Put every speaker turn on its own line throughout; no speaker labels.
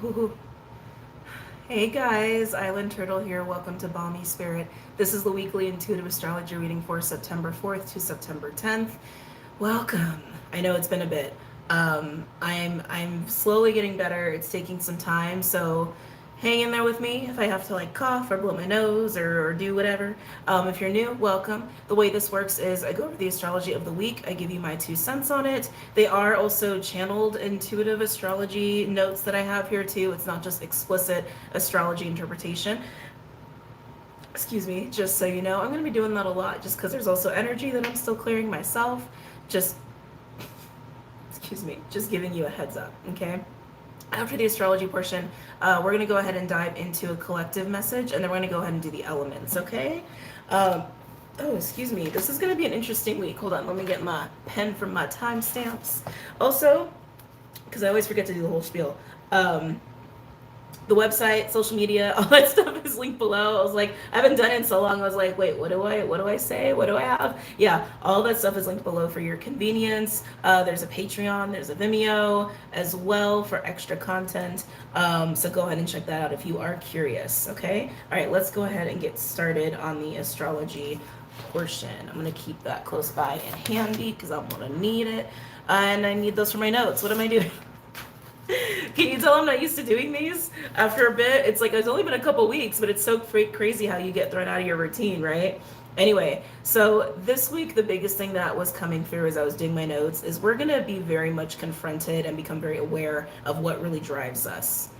Ooh. Hey guys, Island Turtle here. Welcome to BOMISpirit. This is the weekly intuitive astrology reading for September 4th to September 10th. Welcome. I know it's been a bit. I'm slowly getting better. It's taking some time, so hang in there with me if I have to like cough or blow my nose or do whatever. If you're new, welcome. The way this works is I go over the astrology of the week. I give you my 2 cents on it. They are also channeled intuitive astrology notes that I have here too. It's not just explicit astrology interpretation. Excuse me, just so you know, I'm going to be doing that a lot just because there's also energy that I'm still clearing myself. Just, excuse me, just giving you a heads up, okay? After the astrology portion, we're going to go ahead and dive into a collective message, and then we're going to go ahead and do the elements, okay? Oh, excuse me. This is going to be an interesting week. Hold on. Let me get my pen from my timestamps. Also, because I always forget to do the whole spiel, the website, social media, all that stuff is linked below. I was like, I haven't done it in so long. I was like, wait, what do I say? What do I have? Yeah, all that stuff is linked below for your convenience. There's a Patreon, there's a Vimeo as well for extra content. So go ahead and check that out if you are curious, okay? All right, let's go ahead and get started on the astrology portion. I'm gonna keep that close by and handy because I'm gonna need it. And I need those for my notes. What am I doing? Can you tell I'm not used to doing these? After a bit, it's like it's only been a couple weeks, but it's so crazy how you get thrown out of your routine, right? Anyway, so this week, the biggest thing that was coming through as I was doing my notes is we're going to be very much confronted and become very aware of what really drives us.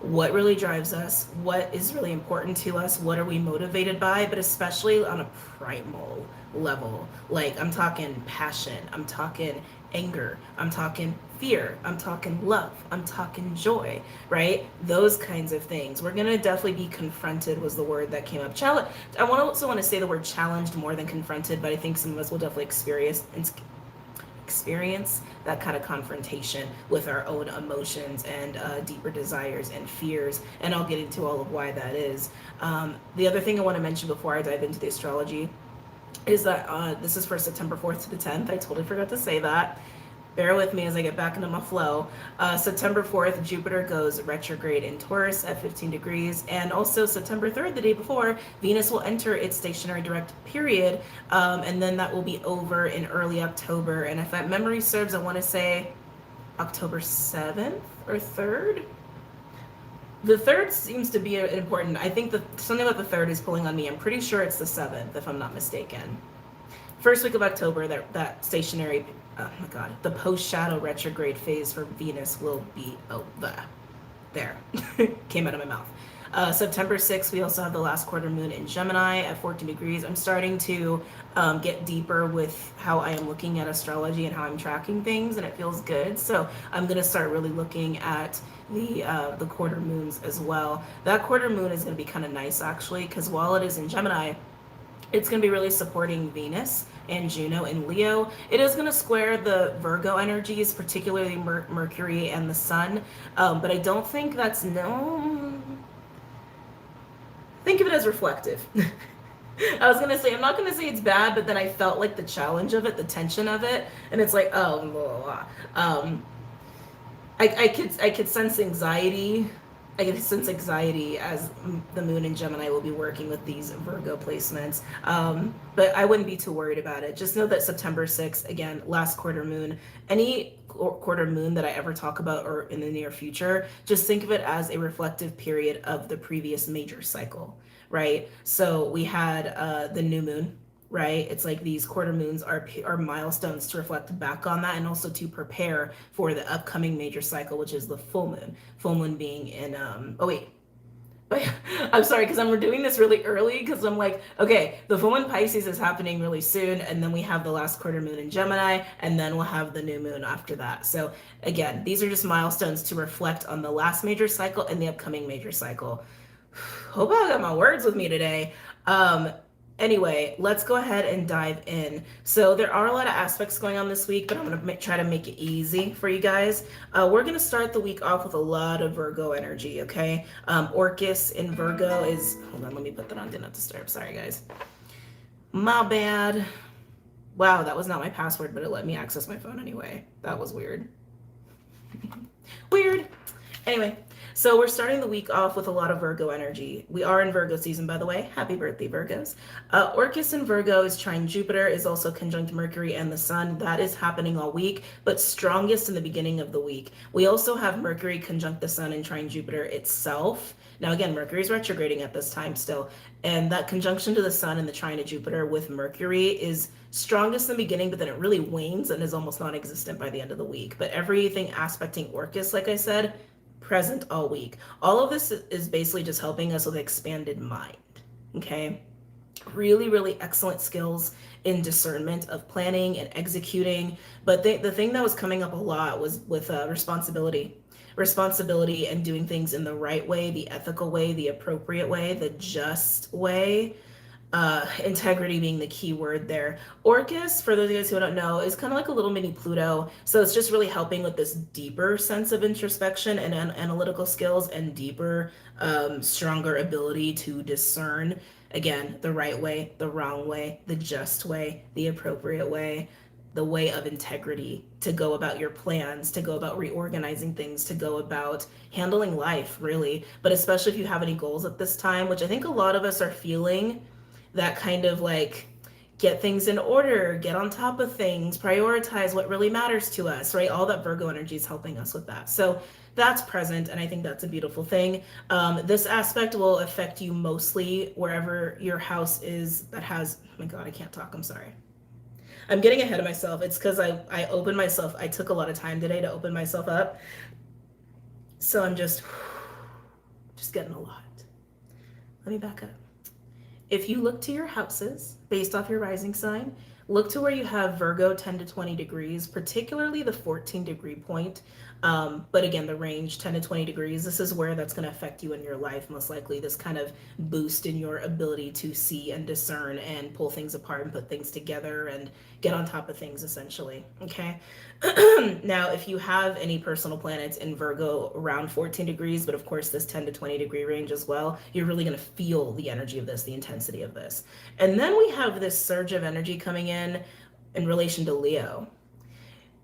What really drives us, what is really important to us, what are we motivated by, but especially on a primal level. Like I'm talking passion, I'm talking anger, I'm talking fear, I'm talking love, I'm talking joy, right? Those kinds of things. We're gonna definitely be confronted was the word that came up. I also want to say the word challenged more than confronted, but I think some of us will definitely experience that kind of confrontation with our own emotions and deeper desires and fears, and I'll get into all of why that is. The other thing I want to mention before I dive into the astrology is that this is for September 4th to the 10th. I totally forgot to say that. Bear with me as I get back into my flow. September 4th, Jupiter goes retrograde in Taurus at 15 degrees. And also September 3rd, the day before, Venus will enter its stationary direct period. And then that will be over in early October. And if that memory serves, I want to say October 7th or 3rd. The 3rd seems to be important. I think something about the 3rd is pulling on me. I'm pretty sure it's the 7th, if I'm not mistaken. First week of October, that stationary, oh my God, the post-shadow retrograde phase for Venus will be over. There, came out of my mouth. September 6th, we also have the last quarter moon in Gemini at 14 degrees. I'm starting to get deeper with how I am looking at astrology and how I'm tracking things, and it feels good. So I'm going to start really looking at the quarter moons as well. That quarter moon is going to be kind of nice, actually, because while it is in Gemini, it's going to be really supporting Venus and Juno in Leo. It is going to square the Virgo energies, particularly Mercury and the Sun. But I don't think that's think of it as reflective. I was going to say, I'm not going to say it's bad, but then I felt like the challenge of it, the tension of it. And it's like, oh, blah, blah, blah. I could sense anxiety. I can sense anxiety as the moon in Gemini will be working with these Virgo placements. But I wouldn't be too worried about it. Just know that September 6th, again, last quarter moon, any quarter moon that I ever talk about or in the near future, just think of it as a reflective period of the previous major cycle, right? So we had the new moon, right? It's like these quarter moons are milestones to reflect back on that and also to prepare for the upcoming major cycle, which is the full moon. Full moon being in, I'm sorry, because I'm doing this really early because I'm like, okay, the full moon Pisces is happening really soon, and then we have the last quarter moon in Gemini, and then we'll have the new moon after that. So again, these are just milestones to reflect on the last major cycle and the upcoming major cycle. Hope I got my words with me today. Anyway, let's go ahead and dive in. So there are a lot of aspects going on this week, but I'm going to try to make it easy for you guys. We're going to start the week off with a lot of Virgo energy, okay? Orcus in Virgo is, hold on, let me put that on Do Not Disturb. Sorry, guys. My bad. Wow, that was not my password, but it let me access my phone anyway. That was weird. Weird. Anyway, So we're starting the week off with a lot of Virgo energy. We are in Virgo season, by the way. Happy birthday, Virgos. Orcus in Virgo is trine Jupiter, is also conjunct Mercury and the Sun. That is happening all week, but strongest in the beginning of the week. We also have Mercury conjunct the Sun and trine Jupiter itself. Now, again, Mercury is retrograding at this time still, and that conjunction to the Sun and the trine of Jupiter with Mercury is strongest in the beginning, but then it really wanes and is almost non-existent by the end of the week. But everything aspecting Orcus, like I said, present all week. All of this is basically just helping us with expanded mind. Okay? Really, really excellent skills in discernment of planning and executing. But the thing that was coming up a lot was with responsibility. Responsibility and doing things in the right way, the ethical way, the appropriate way, the just way. Integrity being the key word there. Orcus, for those of you guys who don't know, is kind of like a little mini Pluto. So it's just really helping with this deeper sense of introspection and analytical skills and deeper, stronger ability to discern, again, the right way, the wrong way, the just way, the appropriate way, the way of integrity to go about your plans, to go about reorganizing things, to go about handling life, really. But especially if you have any goals at this time, which I think a lot of us are feeling, that kind of like get things in order, get on top of things, prioritize what really matters to us, right? All that Virgo energy is helping us with that. So that's present, and I think that's a beautiful thing. This aspect will affect you mostly wherever your house is that has, oh my God, I can't talk, I'm sorry. I'm getting ahead of myself. It's because I opened myself, I took a lot of time today to open myself up. So I'm just getting a lot. Let me back up. If you look to your houses based off your rising sign, look to where you have Virgo 10 to 20 degrees, particularly the 14-degree point. But again, the range 10 to 20 degrees, this is where that's going to affect you in your life, most likely. This kind of boost in your ability to see and discern and pull things apart and put things together and get on top of things, essentially. Okay. Now, if you have any personal planets in Virgo around 14 degrees, but of course this 10 to 20 degree range as well, you're really going to feel the energy of this, the intensity of this. And then we have this surge of energy coming in relation to Leo.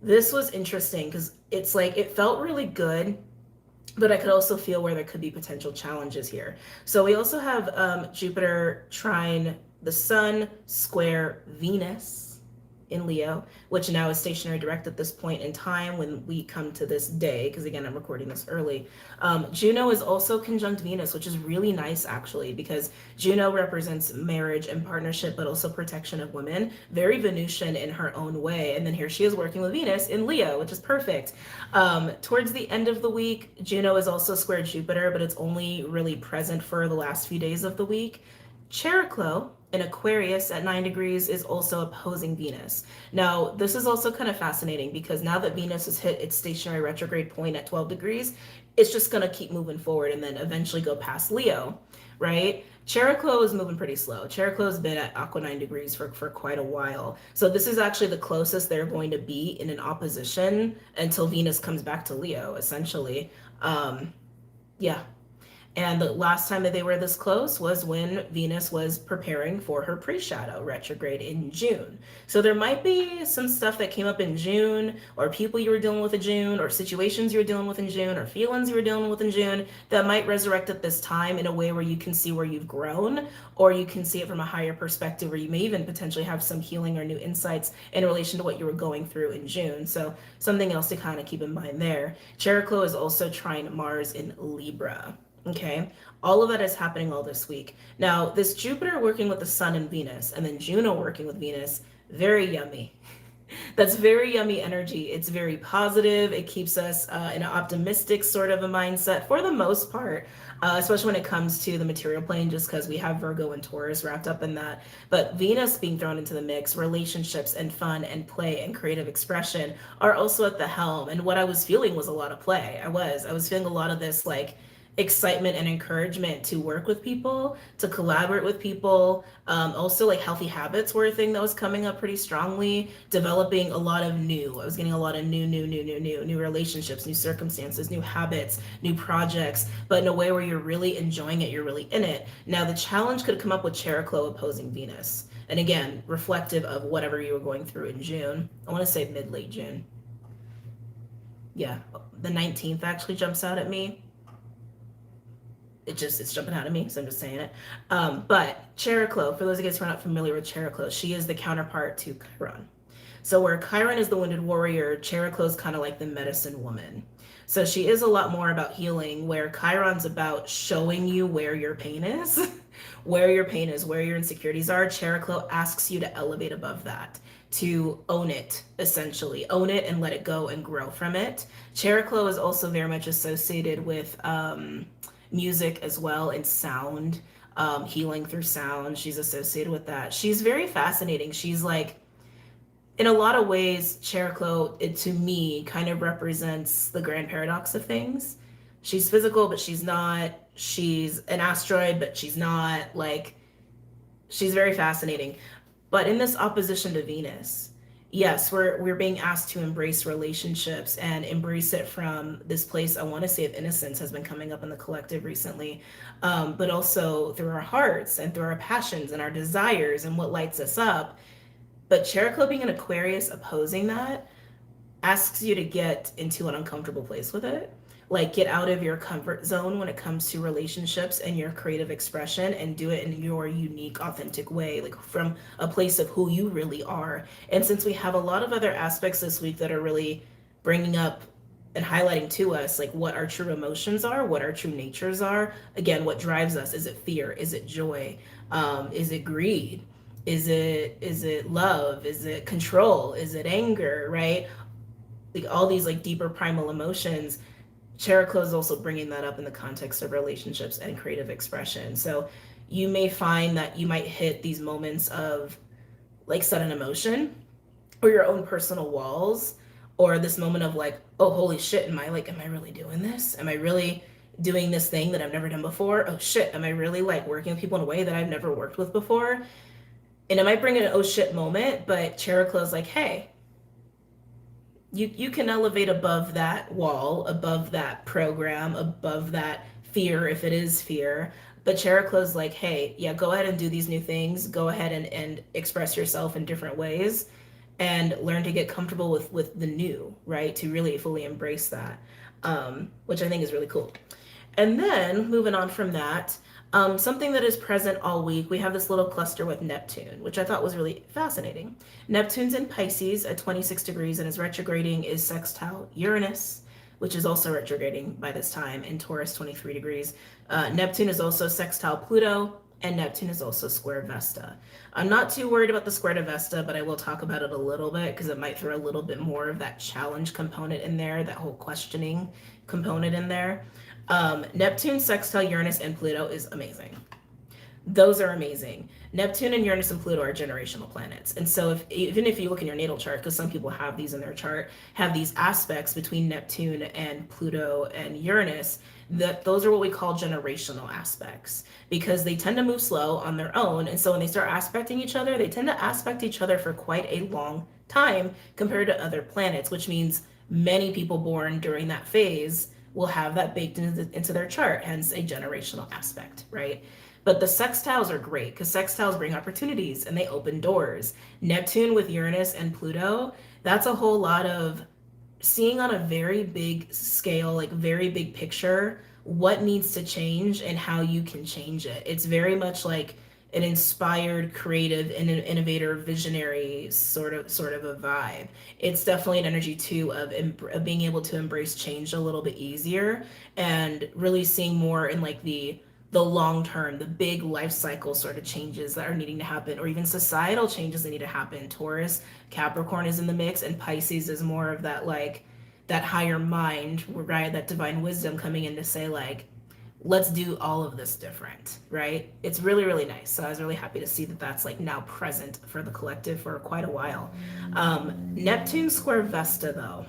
This was interesting because it's like it felt really good, but I could also feel where there could be potential challenges here. So we also have Jupiter trine the Sun, square Venus in Leo, which now is stationary direct at this point in time when we come to this day, because again, I'm recording this early. Juno is also conjunct Venus, which is really nice actually, because Juno represents marriage and partnership, but also protection of women. Very Venusian in her own way. And then here she is working with Venus in Leo, which is perfect. Towards the end of the week, Juno is also square Jupiter, but it's only really present for the last few days of the week. Chariklo in Aquarius at 9 degrees is also opposing Venus. Now, this is also kind of fascinating because now that Venus has hit its stationary retrograde point at 12 degrees, it's just going to keep moving forward and then eventually go past Leo, right? Chariklo is moving pretty slow. Chariklo has been at Aqua 9 degrees for quite a while. So this is actually the closest they're going to be in an opposition until Venus comes back to Leo, essentially. Yeah. And the last time that they were this close was when Venus was preparing for her pre-shadow retrograde in June. So there might be some stuff that came up in June, or people you were dealing with in June, or situations you were dealing with in June, or feelings you were dealing with in June that might resurrect at this time in a way where you can see where you've grown, or you can see it from a higher perspective where you may even potentially have some healing or new insights in relation to what you were going through in June. So something else to kind of keep in mind there. Chariklo is also trine Mars in Libra. Okay, all of that is happening all this week. Now, this Jupiter working with the Sun and Venus, and then Juno working with Venus, very yummy. That's very yummy energy. It's very positive. It keeps us in an optimistic sort of a mindset for the most part, especially when it comes to the material plane, just because we have Virgo and Taurus wrapped up in that. But Venus being thrown into the mix, relationships and fun and play and creative expression are also at the helm. And what I was feeling was a lot of play. I was feeling a lot of this like excitement and encouragement to work with people, to collaborate with people. Also like healthy habits were a thing that was coming up pretty strongly, developing a lot of new. I was getting a lot of new relationships, new circumstances, new habits, new projects, but in a way where you're really enjoying it, you're really in it. Now the challenge could come up with Chariklo opposing Venus. And again, reflective of whatever you were going through in June. I want to say mid-late June. Yeah, the 19th actually jumps out at me. It's jumping out of me, so I'm just saying it. But Cheroklo, for those of you guys who are not familiar with Cheroklo, she is the counterpart to Chiron. So where Chiron is the wounded warrior, Cheroklo is kind of like the medicine woman. So she is a lot more about healing, where Chiron's about showing you where your pain is, where your pain is, where your insecurities are. Cheroklo asks you to elevate above that, to own it, essentially. Own it and let it go and grow from it. Cheroklo is also very much associated with music as well and sound, healing through sound. She's associated with that. She's very fascinating. She's like, in a lot of ways, Cheroklo, it, to me, kind of represents the grand paradox of things. She's physical, but she's not. She's an asteroid, but she's not. Like, she's very fascinating. But in this opposition to Venus, yes, we're being asked to embrace relationships and embrace it from this place, I want to say, of innocence has been coming up in the collective recently, but also through our hearts and through our passions and our desires and what lights us up. But Cheroklo being an Aquarius opposing that asks you to get into an uncomfortable place with it. Like, get out of your comfort zone when it comes to relationships and your creative expression, and do it in your unique, authentic way, like from a place of who you really are. And since we have a lot of other aspects this week that are really bringing up and highlighting to us like what our true emotions are, what our true natures are, again, what drives us. Is it fear? Is it joy? Is it greed? Is it love? Is it control? Is it anger? Right? Like all these like deeper primal emotions. Cheroklo is also bringing that up in the context of relationships and creative expression. So you may find that you might hit these moments of like sudden emotion or your own personal walls, or this moment of like, oh, holy shit, am I really doing this? Am I really doing this thing that I've never done before? Oh shit, am I really like working with people in a way that I've never worked with before? And it might bring an oh shit moment, but Cheroklo is like, hey, you can elevate above that wall, above that program, above that fear, if it is fear. But Cheroklo's like, hey, yeah, go ahead and do these new things. Go ahead and express yourself in different ways and learn to get comfortable with the new, right? To really fully embrace that, which I think is really cool. And then moving on from that, something that is present all week, we have this little cluster with Neptune, which I thought was really fascinating. Neptune's in Pisces at 26 degrees, and his retrograding is sextile Uranus, which is also retrograding by this time in Taurus, 23 degrees. Neptune is also sextile Pluto, and Neptune is also square Vesta. I'm not too worried about the square to Vesta, but I will talk about it a little bit because it might throw a little bit more of that challenge component in there, that whole questioning component in there. Neptune, sextile Uranus, and Pluto is amazing. Those are amazing. Neptune and Uranus and Pluto are generational planets. And so even if you look in your natal chart, because some people have these in their chart, have these aspects between Neptune and Pluto and Uranus, that those are what we call generational aspects, because they tend to move slow on their own. And so when they start aspecting each other, they tend to aspect each other for quite a long time compared to other planets, which means many people born during that phase will have that baked into their chart, hence a generational aspect, right? But the sextiles are great because sextiles bring opportunities and they open doors. Neptune with Uranus and Pluto, that's a whole lot of seeing on a very big scale, like very big picture, what needs to change and how you can change it. It's very much like an inspired, creative, and an innovator, visionary sort of a vibe. It's definitely an energy too of being able to embrace change a little bit easier and really seeing more in like the long term, the big life cycle sort of changes that are needing to happen, or even societal changes that need to happen. Taurus, Capricorn is in the mix, and Pisces is more of that like that higher mind, right? That divine wisdom coming in to say like, let's do all of this different, right? It's really, really nice. So I was really happy to see that that's like now present for the collective for quite a while. Neptune square Vesta though.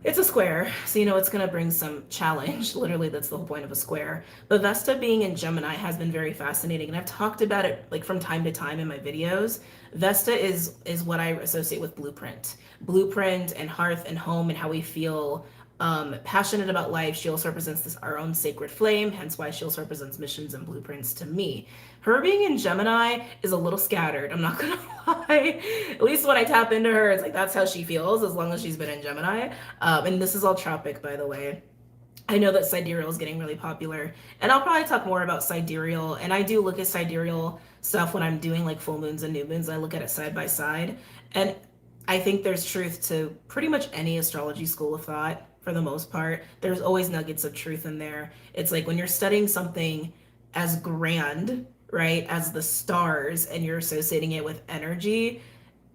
It's a square, so you know it's going to bring some challenge. Literally, that's the whole point of a square. But Vesta being in Gemini has been very fascinating, and I've talked about it like from time to time in my videos. Vesta is what I associate with blueprint and hearth and home and how we feel passionate about life. She also represents our own sacred flame, hence why she also represents missions and blueprints to me. Her being in Gemini is a little scattered, I'm not gonna lie. At least when I tap into her, it's like that's how she feels as long as she's been in Gemini. And this is all tropic, by the way. I know that sidereal is getting really popular, and I'll probably talk more about sidereal. And I do look at sidereal stuff when I'm doing like full moons and new moons. I look at it side by side, and I think there's truth to pretty much any astrology school of thought for the most part. There's always nuggets of truth in there. It's like when you're studying something as grand, right, as the stars, and you're associating it with energy.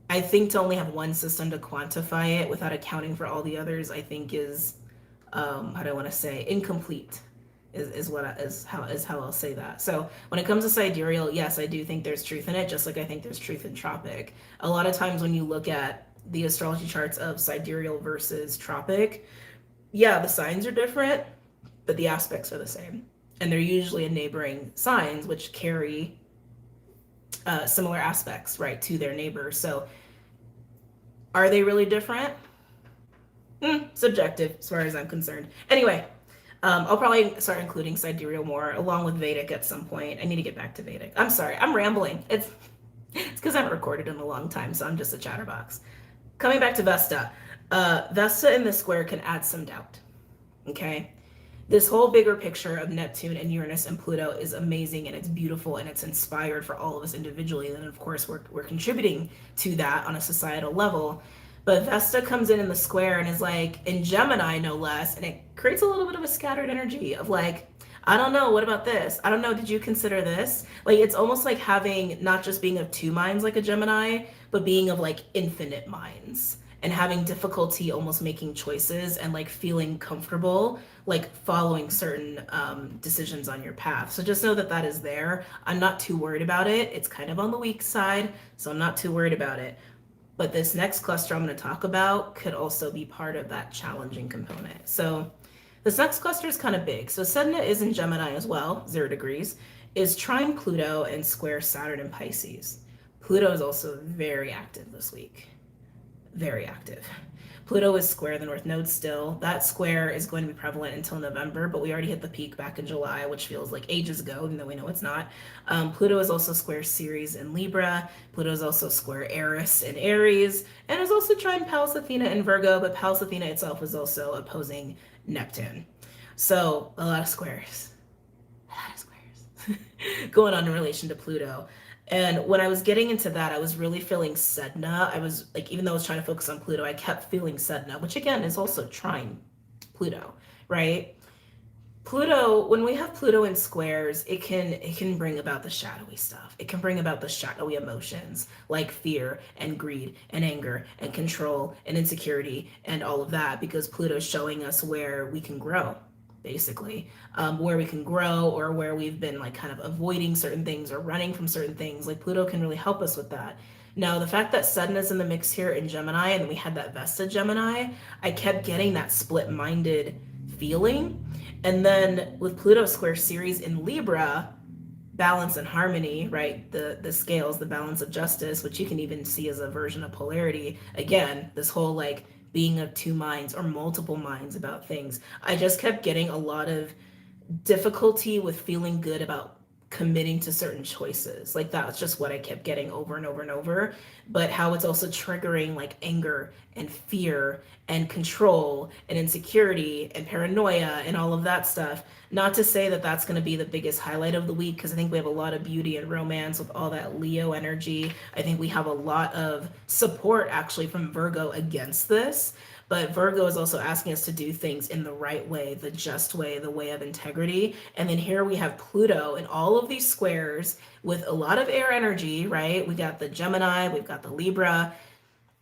I think to only have one system to quantify it without accounting for all the others, I think is how do I want to say, incomplete is how I'll say that. So when it comes to sidereal, yes, I do think there's truth in it, just like I think there's truth in tropic. A lot of times when you look at the astrology charts of sidereal versus tropic, yeah, the signs are different, but the aspects are the same. And they're usually in neighboring signs, which carry similar aspects, right, to their neighbors. So are they really different? Subjective as far as I'm concerned. Anyway, I'll probably start including sidereal more along with Vedic at some point. I need to get back to Vedic. I'm sorry, I'm rambling. It's because I haven't recorded in a long time, so I'm just a chatterbox. Coming back to Vesta. Vesta in the square can add some doubt. Okay? This whole bigger picture of Neptune and Uranus and Pluto is amazing, and it's beautiful, and it's inspired for all of us individually. And of course, we're contributing to that on a societal level. But Vesta comes in the square and is like in Gemini, no less, and it creates a little bit of a scattered energy of like, I don't know, what about this? I don't know, did you consider this? Like, it's almost like having not just being of two minds like a Gemini, but being of like infinite minds and having difficulty almost making choices and like feeling comfortable like following certain decisions on your path. So just know that that is there. I'm not too worried about it. It's kind of on the weak side, so I'm not too worried about it. But this next cluster I'm going to talk about could also be part of that challenging component. So this next cluster is kind of big. So Sedna is in Gemini as well, 0 degrees, is trine Pluto and square Saturn in Pisces. Pluto is also very active this week. Very active. Pluto is square the North Node still. That square is going to be prevalent until November, but we already hit the peak back in July, which feels like ages ago, even though we know it's not. Pluto is also square Ceres in Libra. Pluto is also square Eris in Aries, and is also trine Pallas Athena in Virgo, but Pallas Athena itself is also opposing Neptune. So a lot of squares. A lot of squares going on in relation to Pluto. And when I was getting into that, I was really feeling Sedna. I was like, even though I was trying to focus on Pluto, I kept feeling Sedna, which again is also trine Pluto, right? Pluto, when we have Pluto in squares, it can bring about the shadowy stuff. It can bring about the shadowy emotions like fear and greed and anger and control and insecurity and all of that, because Pluto's showing us where we can grow, basically, where we can grow, or where we've been like kind of avoiding certain things or running from certain things. Like Pluto can really help us with that. Now, the fact that Sedna is in the mix here in Gemini, and we had that Vesta Gemini, I kept getting that split-minded feeling. And then with Pluto square Ceres in Libra, balance and harmony, right? The scales, the balance of justice, which you can even see as a version of polarity. Again, this whole like being of two minds or multiple minds about things. I just kept getting a lot of difficulty with feeling good about committing to certain choices. Like that's just what I kept getting over and over and over. But how it's also triggering like anger and fear and control and insecurity and paranoia and all of that stuff. Not to say that that's going to be the biggest highlight of the week, because I think we have a lot of beauty and romance with all that Leo energy. I think we have a lot of support actually from Virgo against this. But Virgo is also asking us to do things in the right way, the just way, the way of integrity. And then here we have Pluto in all of these squares with a lot of air energy, right? We got the Gemini, we've got the Libra,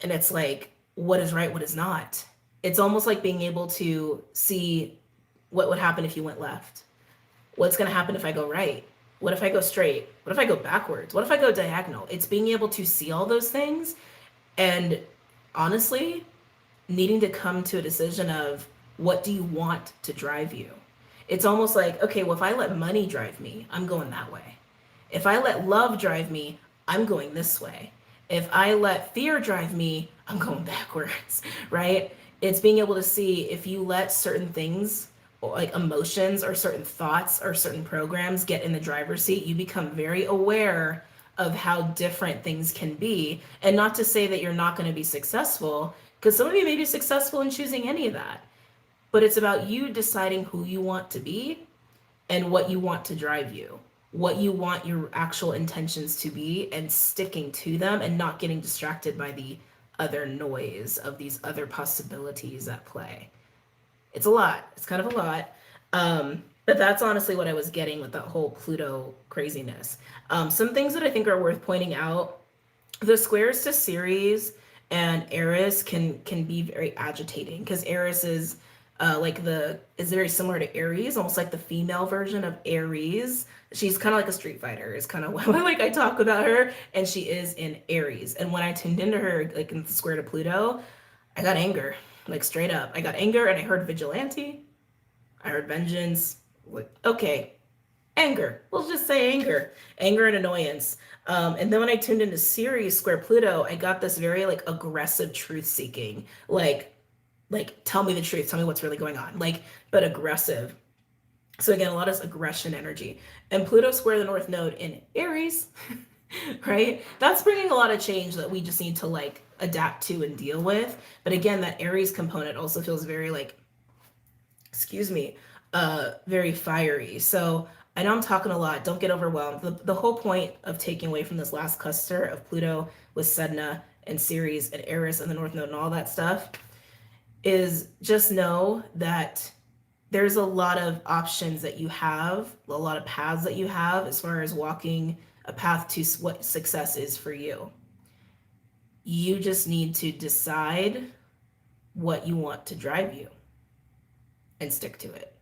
and it's like, what is right, what is not? It's almost like being able to see what would happen if you went left. What's going to happen if I go right? What if I go straight? What if I go backwards? What if I go diagonal? It's being able to see all those things, and honestly, needing to come to a decision of what do you want to drive you. It's almost like, okay, well, if I let money drive me, I'm going that way. If I let love drive me, I'm going this way. If I let fear drive me, I'm going backwards, right? It's being able to see if you let certain things like emotions or certain thoughts or certain programs get in the driver's seat, you become very aware of how different things can be. And not to say that you're not going to be successful, because some of you may be successful in choosing any of that. but it's about you deciding who you want to be and what you want to drive you, what you want your actual intentions to be, and sticking to them and not getting distracted by the other noise of these other possibilities at play. It's a lot. It's kind of a lot. But that's honestly what I was getting with that whole Pluto craziness. Some things that I think are worth pointing out: the squares to Ceres and Eris can be very agitating, because Eris is is very similar to Aries, almost like the female version of Aries. She's kind of like a street fighter, is kind of what like I talk about her, and she is in Aries. And when I tuned into her, like in the square to Pluto, I got anger, like straight up. I got anger, and I heard vigilante, I heard vengeance. Like, okay, anger. We'll just say anger, anger and annoyance. And then when I tuned into Ceres square Pluto, I got this very like aggressive truth seeking, like tell me the truth, tell me what's really going on, like, but aggressive. So again, a lot of aggression energy. And Pluto square the North Node in Aries, right? That's bringing a lot of change that we just need to like adapt to and deal with. But again, that Aries component also feels very like, excuse me, very fiery. So I know I'm talking a lot. Don't get overwhelmed. The whole point of taking away from this last cluster of Pluto with Sedna and Ceres and Eris and the North Node and all that stuff is just know that there's a lot of options that you have, a lot of paths that you have as far as walking a path to what success is for you. You just need to decide what you want to drive you and stick to it,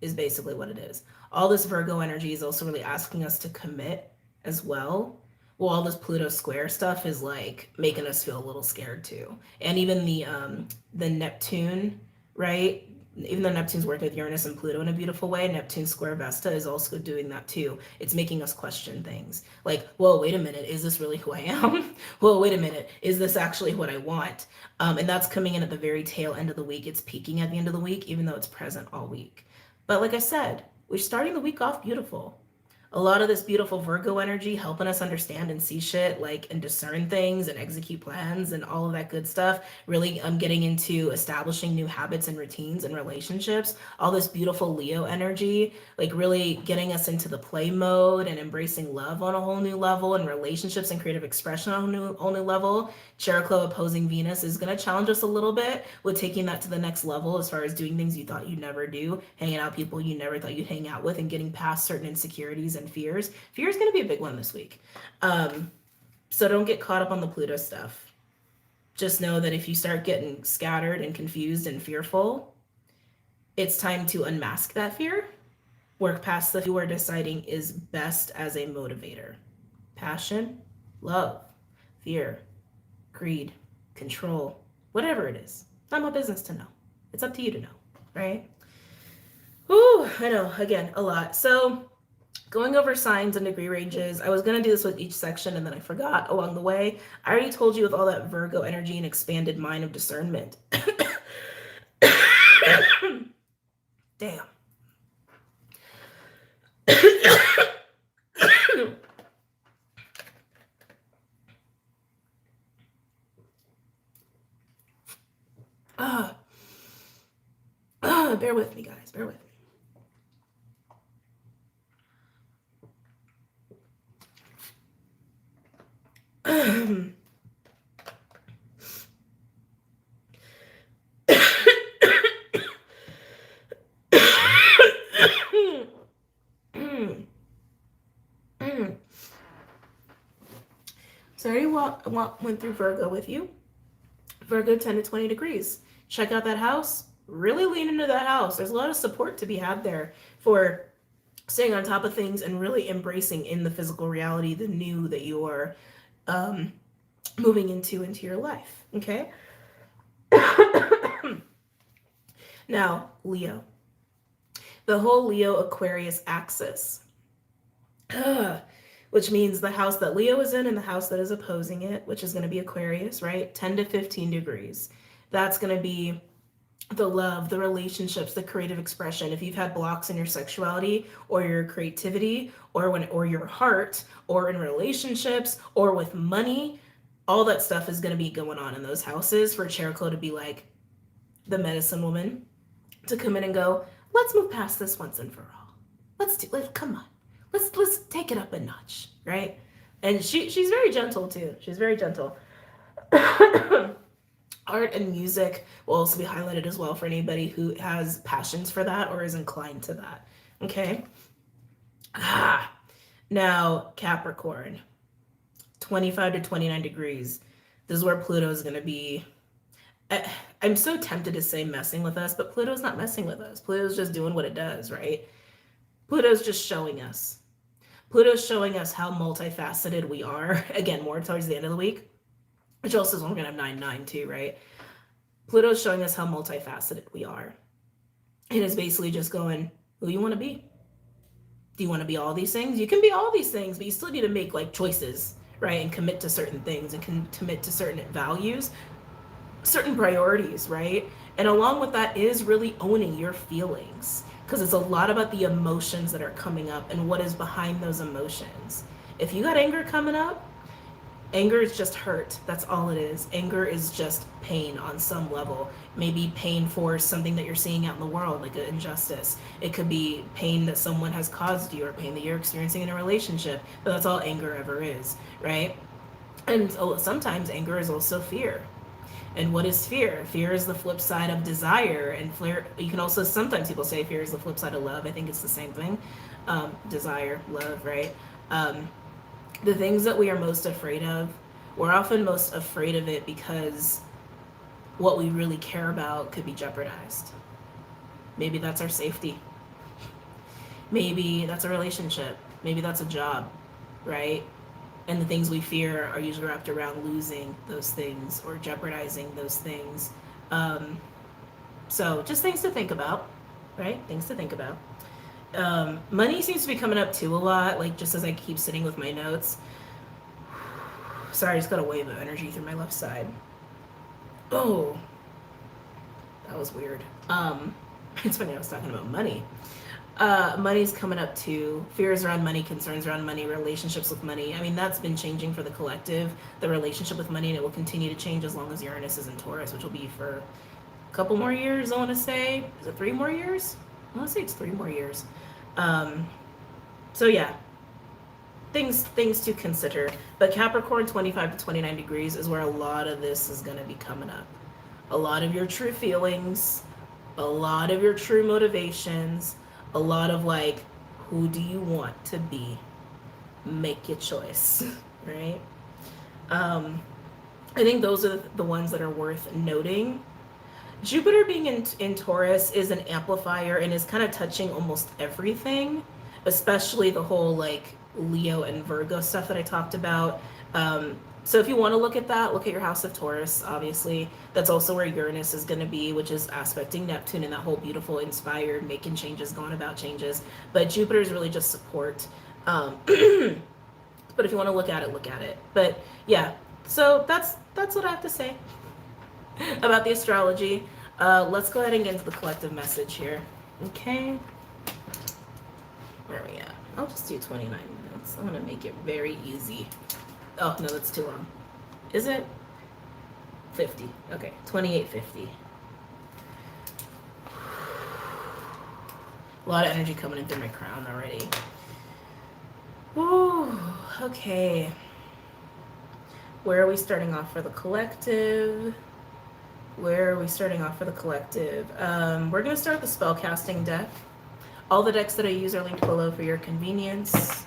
is basically what it is. All this Virgo energy is also really asking us to commit as well. Well, all this Pluto square stuff is like making us feel a little scared too. And even the Neptune, right? Even though Neptune's working with Uranus and Pluto in a beautiful way, Neptune square Vesta is also doing that too. It's making us question things. Like, well, wait a minute, is this really who I am? Well, wait a minute, is this actually what I want? And that's coming in at the very tail end of the week. It's peaking at the end of the week, even though it's present all week. But like I said, we're starting the week off beautiful. A lot of this beautiful Virgo energy helping us understand and see shit, like, and discern things and execute plans and all of that good stuff. Really, I'm getting into establishing new habits and routines and relationships. All this beautiful Leo energy, like really getting us into the play mode and embracing love on a whole new level, and relationships and creative expression on a whole new level. Cheroklo opposing Venus is going to challenge us a little bit with taking that to the next level as far as doing things you thought you'd never do, hanging out people you never thought you'd hang out with, and getting past certain insecurities and fears. Fear is going to be a big one this week. So don't get caught up on the Pluto stuff. Just know that if you start getting scattered and confused and fearful, it's time to unmask that fear, work past the you are deciding is best as a motivator. Passion, love, fear, greed, control, whatever it is. Not my business to know. It's up to you to know, right? Ooh, I know, again, a lot. So going over signs and degree ranges, I was going to do this with each section and then I forgot along the way. I already told you with all that Virgo energy and expanded mind of discernment. Damn. Bear with me, guys. Bear with me. So I already went through Virgo with you. Virgo 10 to 20 degrees. Check out that house. Really lean into that house. There's a lot of support to be had there for staying on top of things and really embracing in the physical reality the new that you are moving into your life. Okay. Now, Leo. The whole Leo Aquarius axis. Which means the house that Leo is in and the house that is opposing it, which is going to be Aquarius, right? 10 to 15 degrees. That's going to be the love, the relationships, the creative expression. If you've had blocks in your sexuality or your creativity or your heart or in relationships or with money, all that stuff is going to be going on in those houses for Cheroklo to be like the medicine woman, to come in and go, let's move past this once and for all. Come on. Let's take it up a notch, right? And she's very gentle too. She's very gentle. Art and music will also be highlighted as well for anybody who has passions for that or is inclined to that. Okay. Now Capricorn, 25 to 29 degrees. This is where Pluto is going to be. I'm so tempted to say messing with us, but Pluto's not messing with us. Pluto's just doing what it does, right? Pluto's just showing us. Pluto's showing us how multifaceted we are. Again, more towards the end of the week, which also is when we're going to have 9-9 too, right? Pluto's showing us how multifaceted we are. And it's basically just going, who you want to be? Do you want to be all these things? You can be all these things, but you still need to make like choices, right? And commit to certain things and commit to certain values, certain priorities, right? And along with that is really owning your feelings, because it's a lot about the emotions that are coming up and what is behind those emotions. If you got anger coming up, anger is just hurt. That's all it is. Anger is just pain on some level. Maybe pain for something that you're seeing out in the world, like an injustice. It could be pain that someone has caused you or pain that you're experiencing in a relationship. But that's all anger ever is, right? And sometimes anger is also fear. And what is fear? Fear is the flip side of desire. And you can also, sometimes people say fear is the flip side of love. I think it's the same thing. Desire, love, right? The things that we are most afraid of, we're often most afraid of it because what we really care about could be jeopardized. Maybe that's our safety. Maybe that's a relationship. Maybe that's a job, right? And the things we fear are usually wrapped around losing those things or jeopardizing those things. So just things to think about, right? Things to think about. Money seems to be coming up too a lot, like just as I keep sitting with my notes. Sorry, I just got a wave of energy through my left side. Oh, that was weird. It's funny, I was talking about money. Money's coming up too. Fears around money, concerns around money, relationships with money. I mean, that's been changing for the collective, the relationship with money, and it will continue to change as long as Uranus is in Taurus, which will be for a couple more years, I want to say. Is it 3 more years? I want to say it's 3 more years. So yeah, things to consider. But Capricorn, 25 to 29 degrees is where a lot of this is going to be coming up. A lot of your true feelings, a lot of your true motivations, a lot of like, who do you want to be? Make your choice, right? I think those are the ones that are worth noting. Jupiter being in Taurus is an amplifier and is kind of touching almost everything, especially the whole like Leo and Virgo stuff that I talked about. So if you want to look at that, look at your house of Taurus, obviously. That's also where Uranus is going to be, which is aspecting Neptune and that whole beautiful, inspired, making changes, going about changes. But Jupiter is really just support. But if you want to look at it. But yeah, so that's what I have to say about the astrology. Let's go ahead and get into the collective message here. Okay. Where are we at? I'll just do 29 minutes. I'm going to make it very easy. Oh, no, that's too long. Is it? 50. Okay, 28:50. A lot of energy coming in through my crown already. Woo, okay. Where are we starting off for the collective? We're going to start the spellcasting deck. All the decks that I use are linked below for your convenience.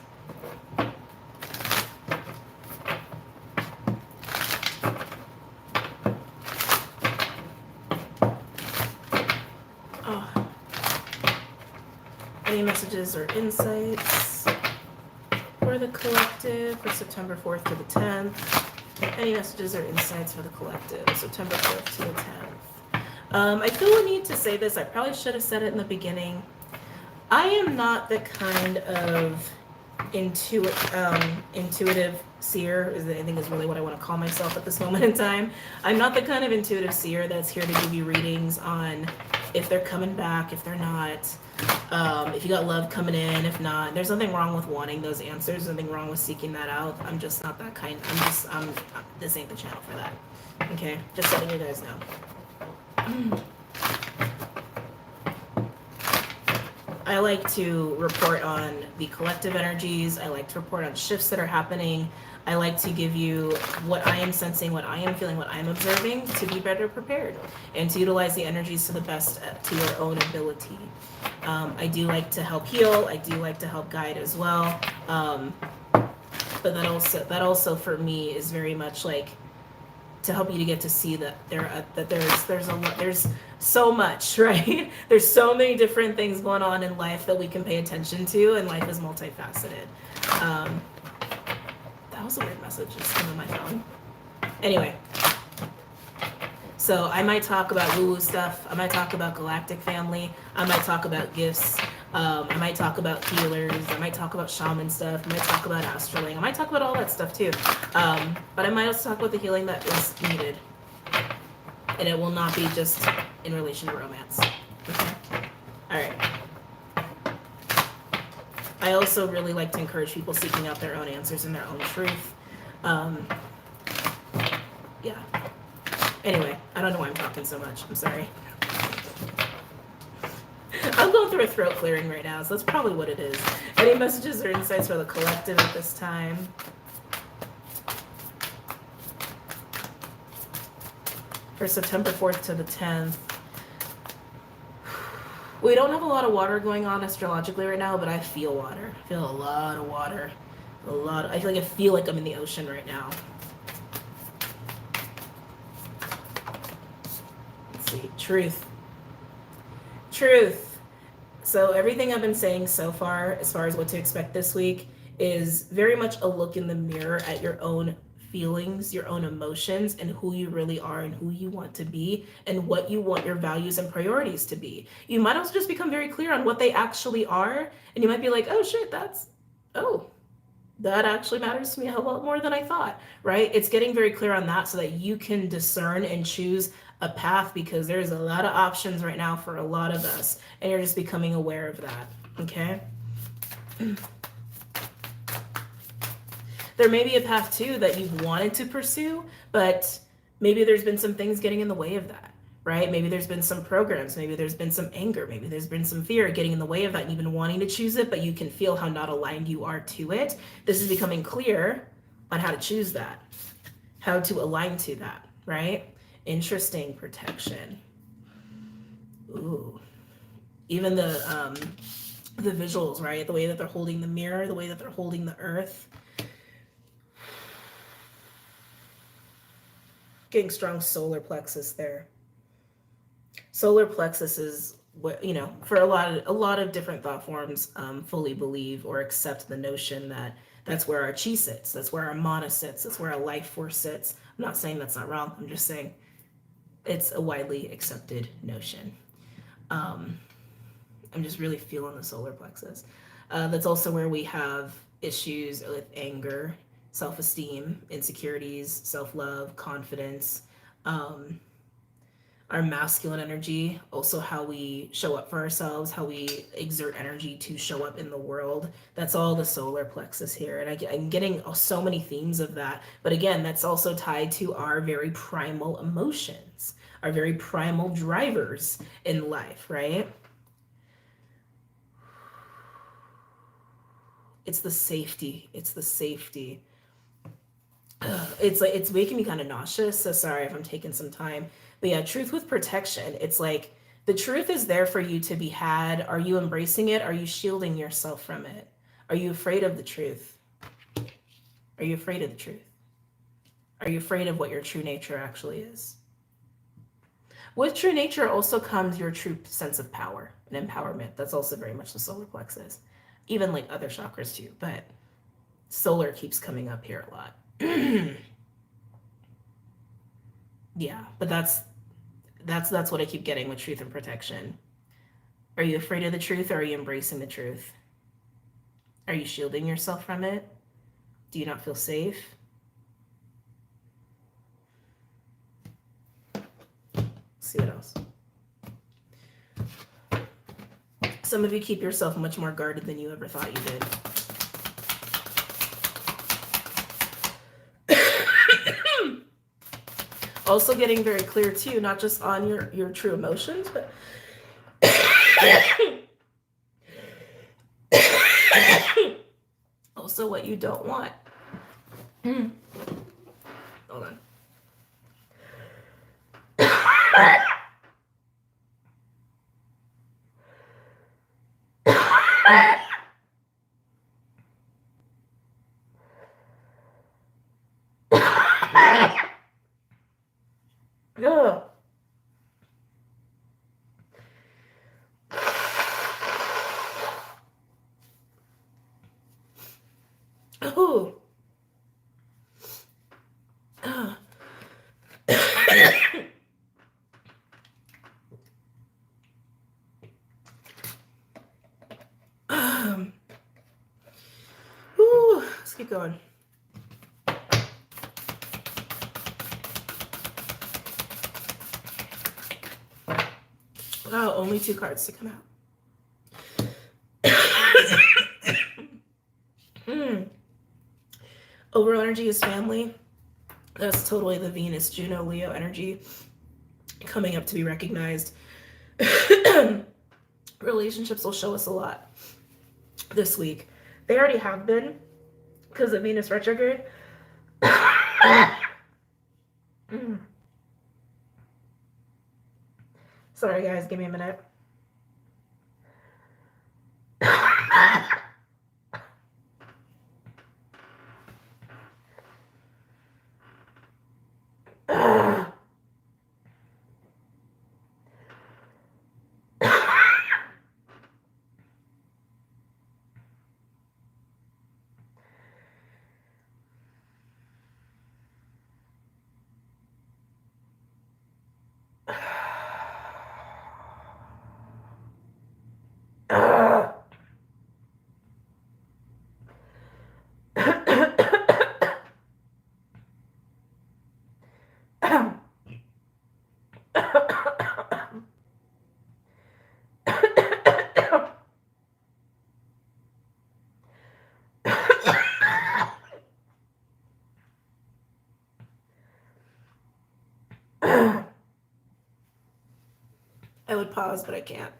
Any messages or insights for the collective for September 4th to the 10th? Any messages or insights for the collective, September 4th to the 10th? I feel a need to say this. I probably should have said it in the beginning. I am not the kind of intuitive seer, I think is really what I want to call myself at this moment in time. I'm not the kind of intuitive seer that's here to give you readings on if they're coming back, if they're not, if you got love coming in, if not. There's nothing wrong with wanting those answers, nothing wrong with seeking that out. I'm just not that kind. This ain't the channel for that. Okay, just letting you guys know. I like to report on the collective energies. I like to report on shifts that are happening. I like to give you what I am sensing, what I am feeling, what I'm observing to be better prepared and to utilize the energies to the best to your own ability. I do like to help heal. I do like to help guide as well. But that also for me is very much like to help you to get to see that there's so much, right? There's so many different things going on in life that we can pay attention to, and life is multifaceted. That was a weird message just came on my phone. Anyway, so I might talk about woo-woo stuff. I might talk about galactic family. I might talk about gifts. I might talk about healers. I might talk about shaman stuff. I might talk about astrology. I might talk about all that stuff too. But I might also talk about the healing that is needed. And it will not be just in relation to romance. Okay? All right. I also really like to encourage people seeking out their own answers and their own truth. Yeah. Anyway, I don't know why I'm talking so much. I'm sorry. I'm going through a throat clearing right now, so that's probably what it is. Any messages or insights for the collective at this time? For September 4th to the 10th. We don't have a lot of water going on astrologically right now, but I feel water. I feel a lot of water. I feel like I'm in the ocean right now. Let's see. Truth. So everything I've been saying so far, as far as what to expect this week, is very much a look in the mirror at your own feelings, your own emotions, and who you really are and who you want to be and what you want your values and priorities to be. You might also just become very clear on what they actually are, and you might be like, oh shit, that actually matters to me a lot more than I thought, right? It's getting very clear on that so that you can discern and choose a path, because there's a lot of options right now for a lot of us, and you're just becoming aware of that, okay? There may be a path too that you've wanted to pursue, but maybe there's been some things getting in the way of that, right? Maybe there's been some programs, maybe there's been some anger, maybe there's been some fear getting in the way of that, and you've been wanting to choose it, but you can feel how not aligned you are to it. This is becoming clear on how to choose that, how to align to that, right? Interesting. Protection. Ooh. Even the visuals, right? The way that they're holding the mirror, the way that they're holding the earth. Getting strong solar plexus there. Solar plexus is what, for a lot of different thought forms fully believe or accept the notion that that's where our chi sits, that's where our mana sits, that's where our life force sits. I'm not saying that's not wrong. I'm just saying it's a widely accepted notion. I'm just really feeling the solar plexus. That's also where we have issues with anger, self-esteem, insecurities, self-love, confidence, our masculine energy, also how we show up for ourselves, how we exert energy to show up in the world. That's all the solar plexus here. And I'm getting so many themes of that. But again, that's also tied to our very primal emotions, our very primal drivers in life, right? It's the safety. It's making me kind of nauseous. So sorry if I'm taking some time. But yeah, truth with protection. It's like the truth is there for you to be had. Are you embracing it? Are you shielding yourself from it? Are you afraid of the truth? Are you afraid of the truth? Are you afraid of what your true nature actually is? With true nature also comes your true sense of power and empowerment. That's also very much the solar plexus. Even like other chakras too, but solar keeps coming up here a lot. Yeah, but that's what I keep getting with truth and protection. Are you afraid of the truth, or are you embracing the truth? Are you shielding yourself from it? Do you not feel safe? Let's see what else. Some of you keep yourself much more guarded than you ever thought you did. Also getting very clear too, not just on your true emotions, but Also, what you don't want. Hold on. Ugh. Oh. Let's keep going. Wow, only 2 cards to come out. Overall energy is family. That's totally the Venus, Juno, Leo energy coming up to be recognized. Relationships will show us a lot this week. They already have been because of Venus retrograde. Sorry, guys, give me a minute. I would pause, but I can't.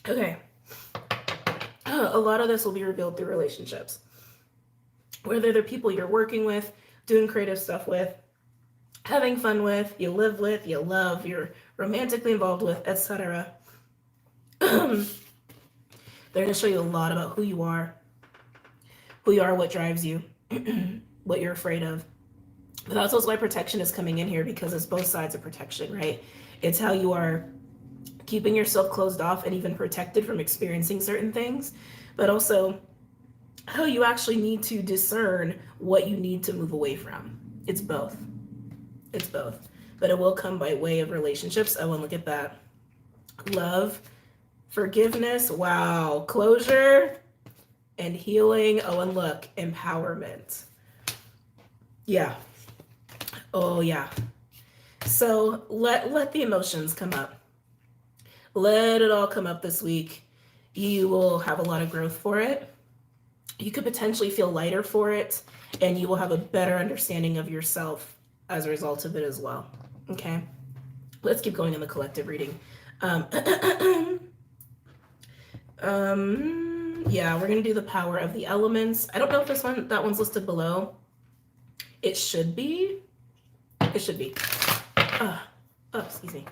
Okay. A lot of this will be revealed through relationships. Whether they're people you're working with, doing creative stuff with, having fun with, you live with, you love, you're romantically involved with, etc. They're going to show you a lot about who you are, what drives you, what you're afraid of. But that's also why protection is coming in here, because it's both sides of protection, right? It's how you are keeping yourself closed off and even protected from experiencing certain things, but also how you actually need to discern what you need to move away from. It's both. It's both. But it will come by way of relationships. I want to look at that. Love, forgiveness, wow, closure, and healing. Oh, and look, empowerment. Yeah. Oh, yeah. So let the emotions come up. Let it all come up this week. You will have a lot of growth for it. You could potentially feel lighter for it, and you will have a better understanding of yourself as a result of it as well. Okay, let's keep going in the collective reading. Yeah, we're gonna do the power of the elements. I don't know if that one's listed below. It should be. It should be. Oh, excuse me.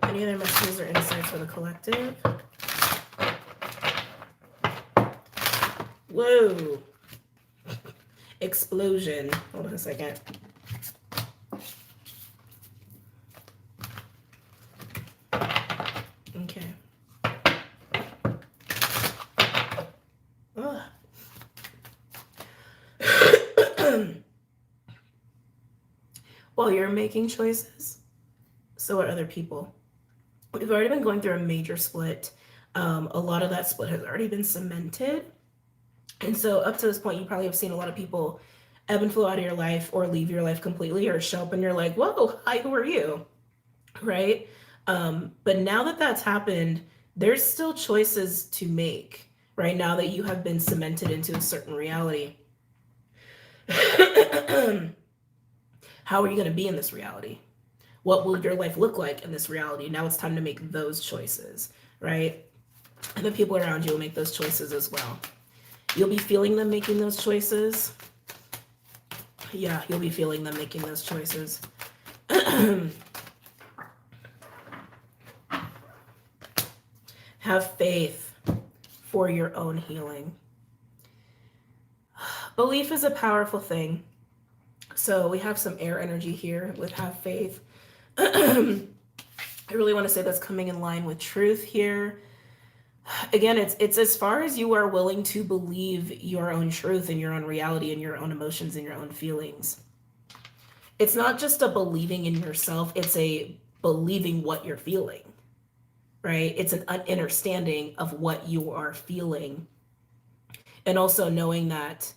Any other messages or insights for the collective? Whoa. Explosion. Hold on a second. Okay. While you're making choices, so are other people. We've already been going through a major split A lot of that split has already been cemented. And so up to this point, you probably have seen a lot of people ebb and flow out of your life or leave your life completely or show up and you're like, whoa, hi, who are you? Right? But now that that's happened, there's still choices to make, right? Now that you have been cemented into a certain reality. How are you going to be in this reality? What will your life look like in this reality? Now it's time to make those choices, right? And the people around you will make those choices as well. You'll be feeling them making those choices. Yeah, you'll be feeling them making those choices. Have faith for your own healing. Belief is a powerful thing. So we have some air energy here with have faith. I really want to say that's coming in line with truth here. Again, it's as far as you are willing to believe your own truth and your own reality and your own emotions and your own feelings. It's not just a believing in yourself, it's a believing what you're feeling, right? It's an understanding of what you are feeling. And also knowing that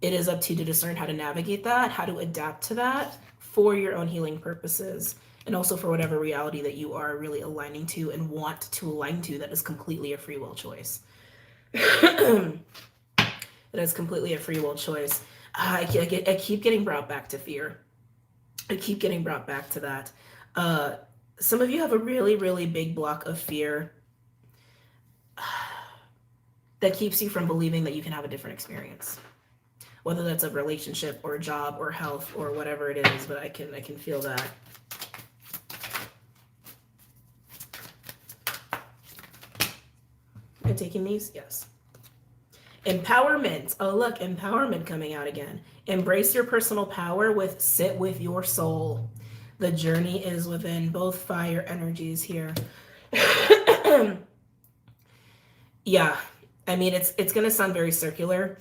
it is up to you to discern how to navigate that, how to adapt to that for your own healing purposes. And also for whatever reality that you are really aligning to and want to align to, that is completely a free will choice. It is completely a free will choice. I keep getting brought back to fear. I keep getting brought back to that. Some of you have a really, really big block of fear that keeps you from believing that you can have a different experience. Whether that's a relationship or a job or health or whatever it is, but I can feel that. Am I taking these? Yes. Empowerment. Oh, look, empowerment coming out again. Embrace your personal power with sit with your soul. The journey is within. Both fire energies here. Yeah, I mean, it's going to sound very circular,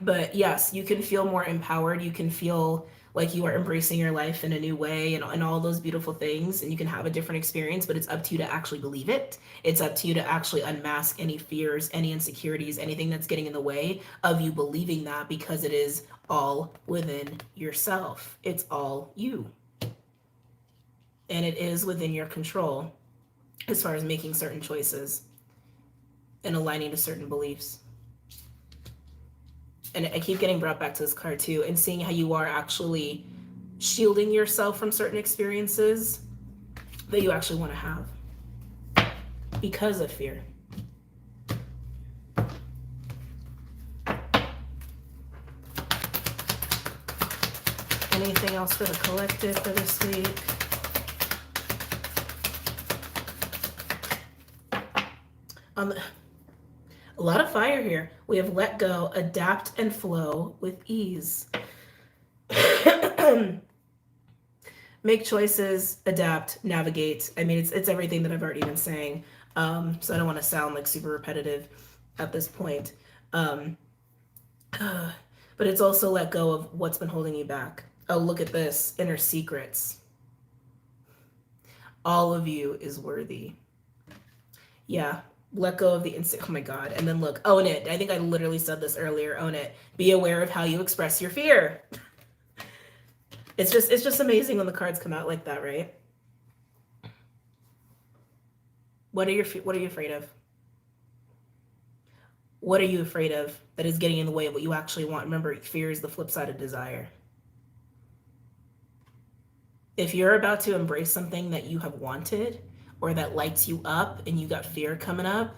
but yes, you can feel more empowered. You can feel like you are embracing your life in a new way and all those beautiful things, and you can have a different experience, but it's up to you to actually believe it. It's up to you to actually unmask any fears, any insecurities, anything that's getting in the way of you believing that, because it is all within yourself. It's all you. And it is within your control as far as making certain choices and aligning to certain beliefs. And I keep getting brought back to this card too, and seeing how you are actually shielding yourself from certain experiences that you actually want to have because of fear. Anything else for the collective for this week? A lot of fire here. We have let go, adapt, and flow with ease. Make choices, adapt, navigate. I mean, it's everything that I've already been saying. So I don't want to sound like super repetitive at this point. But it's also let go of what's been holding you back. Oh, look at this. Inner secrets. All of you is worthy. Yeah. Let go of the instant. Oh my God. And then look, own it. I think I literally said this earlier. Own it. Be aware of how you express your fear. It's just amazing when the cards come out like that, right? What are you afraid of? What are you afraid of that is getting in the way of what you actually want? Remember, fear is the flip side of desire. If you're about to embrace something that you have wanted or that lights you up and you got fear coming up,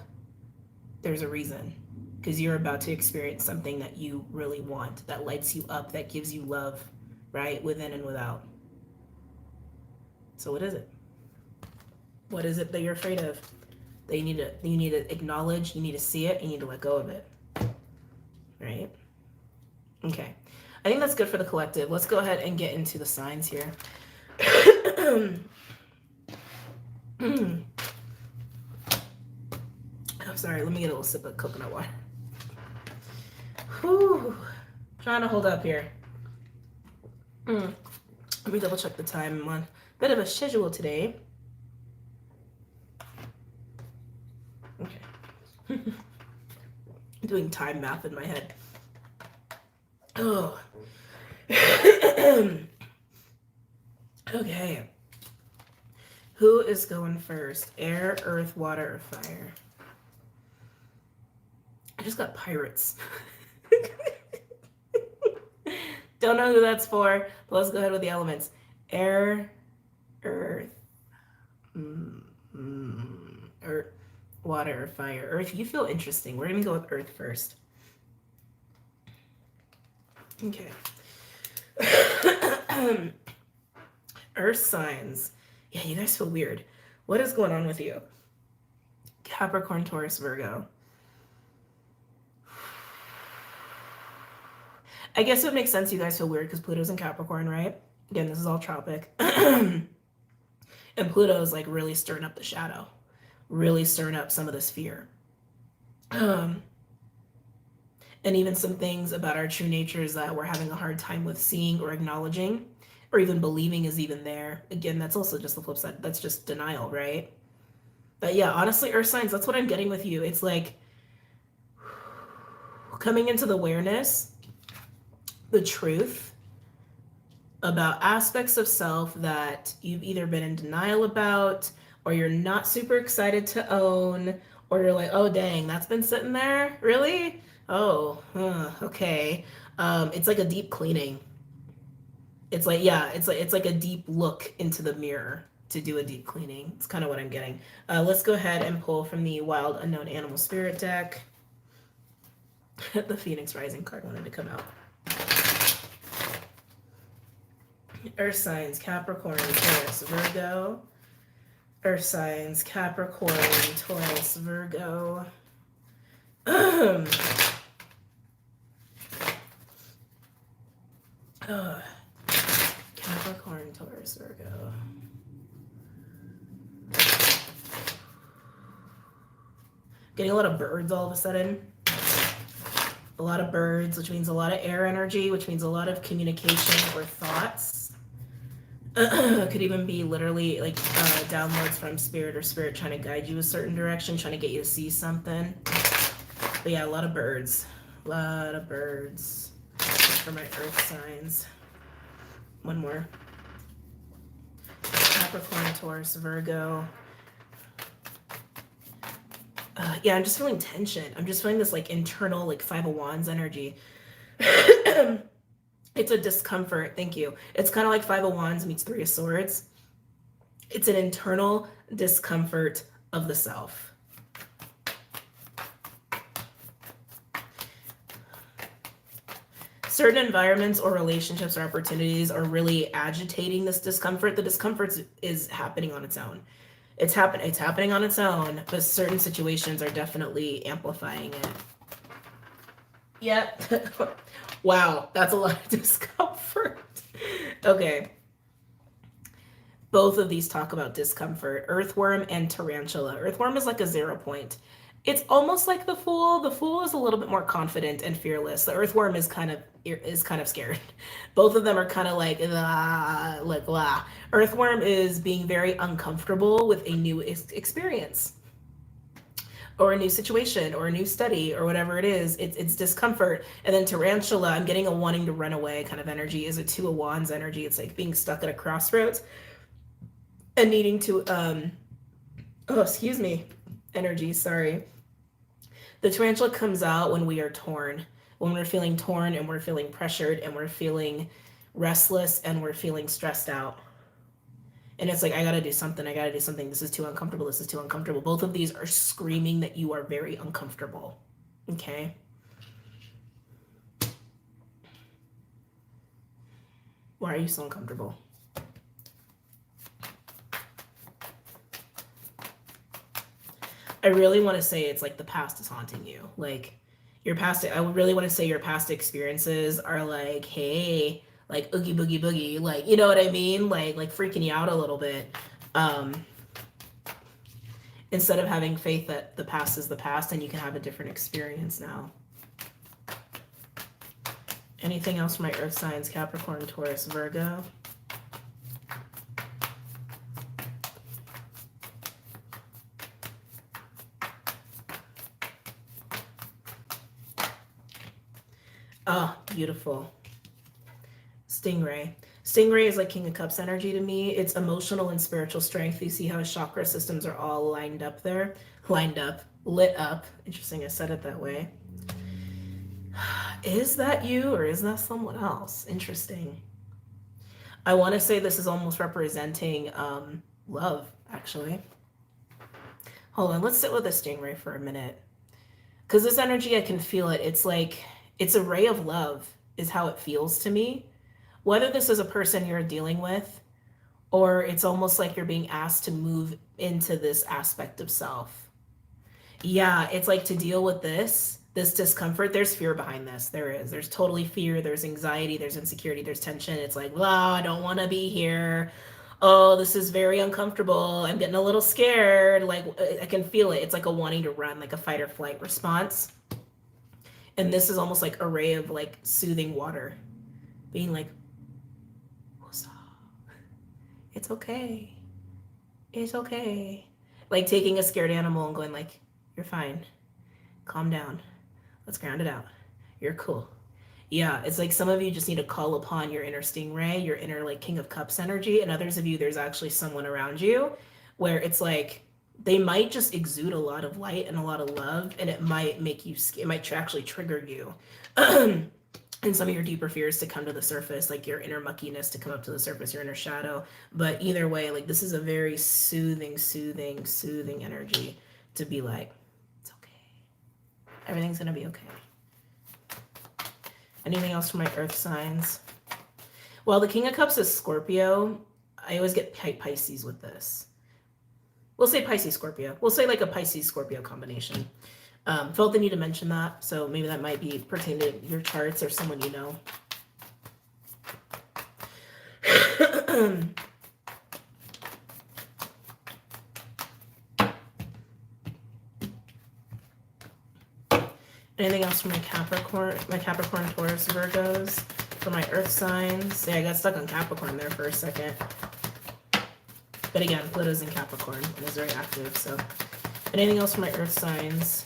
there's a reason. Because you're about to experience something that you really want, that lights you up, that gives you love, right? Within and without. So what is it? What is it that you're afraid of? That you need to acknowledge, you need to see it, you need to let go of it. Right? Okay. I think that's good for the collective. Let's go ahead and get into the signs here. I'm sorry, let me get a little sip of coconut water. Whew. Trying to hold up here. Let me double check the time. I'm on a bit of a schedule today. Okay. Doing time math in my head. Oh. Okay. Who is going first? Air, earth, water, or fire? I just got pirates. Don't know who that's for, but let's go ahead with the elements. Air, earth, earth, water, or fire. Earth, you feel interesting. We're going to go with earth first. Okay. Earth signs. Yeah, you guys feel weird. What is going on with you? Capricorn, Taurus, Virgo. I guess it would make sense you guys feel weird because Pluto's in Capricorn, right? Again, this is all tropic. And Pluto is like really stirring up the shadow, really stirring up some of this fear. And even some things about our true natures that we're having a hard time with seeing or acknowledging or even believing is even there. Again, that's also just the flip side. That's just denial, right? But yeah, honestly, earth signs, that's what I'm getting with you. It's like coming into the awareness, the truth about aspects of self that you've either been in denial about, or you're not super excited to own, or you're like, oh dang, that's been sitting there? Really? Oh, okay. It's like a deep cleaning. It's like, yeah, it's like a deep look into the mirror to do a deep cleaning. It's kind of what I'm getting. Let's go ahead and pull from the Wild Unknown Animal Spirit deck. The Phoenix Rising card wanted to come out. Earth signs, Capricorn, Taurus, Virgo. Earth signs, Capricorn, Taurus, Virgo. Capricorn, Taurus, Virgo. Getting a lot of birds all of a sudden. A lot of birds, which means a lot of air energy, which means a lot of communication or thoughts. Could even be literally like downloads from spirit or spirit trying to guide you a certain direction, trying to get you to see something. But yeah, a lot of birds. A lot of birds for my earth signs. One more. Capricorn, Taurus, Virgo. Yeah, I'm just feeling tension. I'm just feeling this like internal like Five of Wands energy. It's a discomfort. Thank you. It's kind of like Five of Wands meets Three of Swords. It's an internal discomfort of the self. Certain environments or relationships or opportunities are really agitating this discomfort. The discomfort is happening on its own. It's happening on its own, but certain situations are definitely amplifying it. Yep. Wow, that's a lot of discomfort. Okay. Both of these talk about discomfort. Earthworm and tarantula. Earthworm is like a 0 point. It's almost like the Fool. The Fool is a little bit more confident and fearless. The Earthworm is kind of scared. Both of them are kind of like blah. Earthworm is being very uncomfortable with a new experience, or a new situation, or a new study, or whatever it is. It's discomfort. And then tarantula, I'm getting a wanting to run away kind of energy. Is a Two of Wands energy. It's like being stuck at a crossroads and needing to energy, sorry. The tarantula comes out when we are torn, when we're feeling torn and we're feeling pressured and we're feeling restless and we're feeling stressed out. And it's like, I gotta do something. This is too uncomfortable. Both of these are screaming that you are very uncomfortable. Okay? Why are you so uncomfortable? I really want to say it's like the past is haunting you. Like your past, I would really want to say your past experiences are like, hey, like oogie boogie boogie, like, you know what I mean? Like freaking you out a little bit. Instead of having faith that the past is the past and you can have a different experience now. Anything else from my earth signs? Capricorn, Taurus, Virgo. Oh, beautiful. Stingray. Stingray is like King of Cups energy to me. It's emotional and spiritual strength. You see how his chakra systems are all lined up there? Lined up, lit up. Interesting, I said it that way. Is that you or is that someone else? Interesting. I want to say this is almost representing love, actually. Hold on, let's sit with the Stingray for a minute. Because this energy, I can feel it. It's like, it's a ray of love, is how it feels to me. Whether this is a person you're dealing with, or it's almost like you're being asked to move into this aspect of self. Yeah, it's like to deal with this discomfort, there's fear behind this. There is. There's totally fear, there's anxiety, there's insecurity, there's tension. It's like, wow, I don't want to be here. Oh, this is very uncomfortable. I'm getting a little scared. Like, I can feel it. It's like a wanting to run, like a fight or flight response. And this is almost like a ray of like soothing water, being like, it's okay. It's okay. Like taking a scared animal and going like, you're fine. Calm down. Let's ground it out. You're cool. Yeah, it's like some of you just need to call upon your inner Stingray, your inner like King of Cups energy, and others of you, there's actually someone around you where it's like they might just exude a lot of light and a lot of love, and it might make you, it might actually trigger you. And some of your deeper fears to come to the surface, like your inner muckiness to come up to the surface, your inner shadow. But either way, like this is a very soothing energy to be like, it's okay. Everything's gonna be okay. Anything else for my earth signs? Well, the King of Cups is Scorpio. I always get Pisces with this. We'll say Pisces Scorpio. We'll say like a Pisces Scorpio combination. Felt the need to mention that, so maybe that might be pertaining to your charts or someone you know. Anything else for my Capricorn, Taurus, Virgos, for my earth signs? Yeah, I got stuck on Capricorn there for a second. But again, Pluto's in Capricorn and is very active, so. Anything else for my earth signs?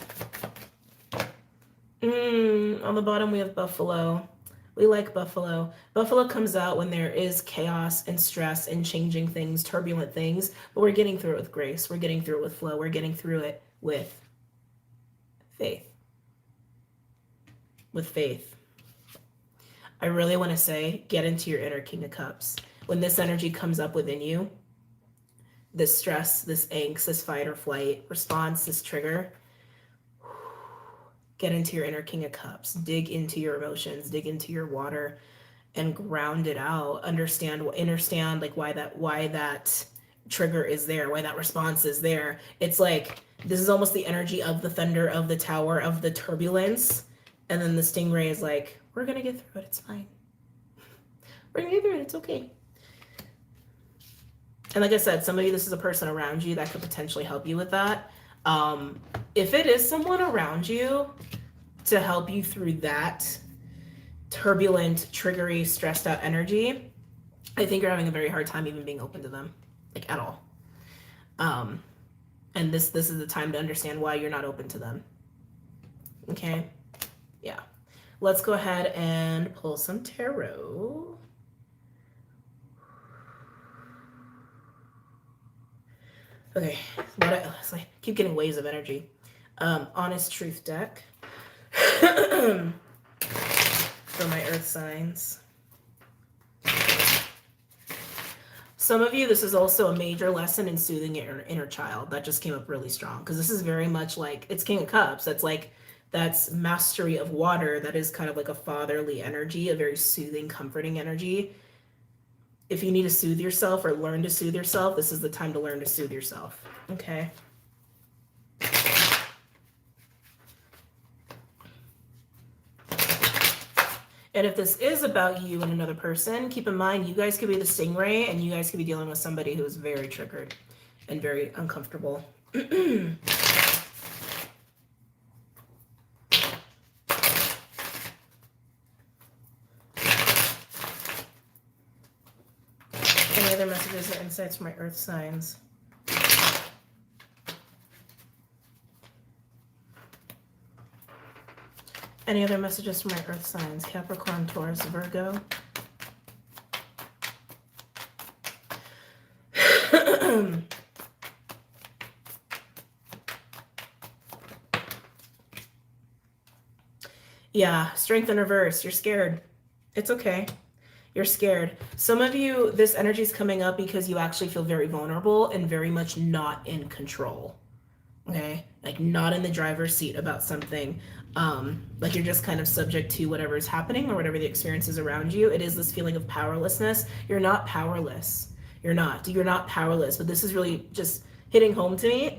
On the bottom we have Buffalo. We like Buffalo. Buffalo comes out when there is chaos and stress and changing things, turbulent things, but we're getting through it with grace. We're getting through it with flow. We're getting through it with faith. With faith. I really want to say, get into your inner King of Cups. When this energy comes up within you, this stress, this angst, this fight or flight response, this trigger, get into your inner King of Cups. Dig into your emotions, dig into your water, and ground it out. Understand like why that trigger is there, why that response is there. It's like this is almost the energy of the thunder, of the tower, of the turbulence, and then the Stingray is like, we're gonna get through it. It's fine. We're gonna get through it. It's okay. And like I said, somebody, this is a person around you that could potentially help you with that. If it is someone around you to help you through that turbulent, triggery, stressed out energy, I think you're having a very hard time even being open to them, like at all. And this is the time to understand why you're not open to them. Okay? Yeah. Let's go ahead and pull some tarot. Okay, I keep getting waves of energy. Honest Truth deck for my earth signs. Some of you, this is also a major lesson in soothing your inner child. That just came up really strong because this is very much like, it's King of Cups. That's mastery of water. That is kind of like a fatherly energy, a very soothing, comforting energy. If you need to soothe yourself or learn to soothe yourself, this is the time to learn to soothe yourself. Okay. And if this is about you and another person, keep in mind, you guys could be the Stingray and you guys could be dealing with somebody who is very triggered and very uncomfortable. Any other messages or insights for my earth signs? Any other messages from my earth signs? Capricorn, Taurus, Virgo. Yeah, strength in reverse. You're scared. It's okay. You're scared. Some of you, this energy is coming up because you actually feel very vulnerable and very much not in control. Okay? Like not in the driver's seat about something. Like you're just kind of subject to whatever is happening or whatever the experience is around you. It is this feeling of powerlessness. You're not powerless. You're not. You're not powerless. But this is really just hitting home to me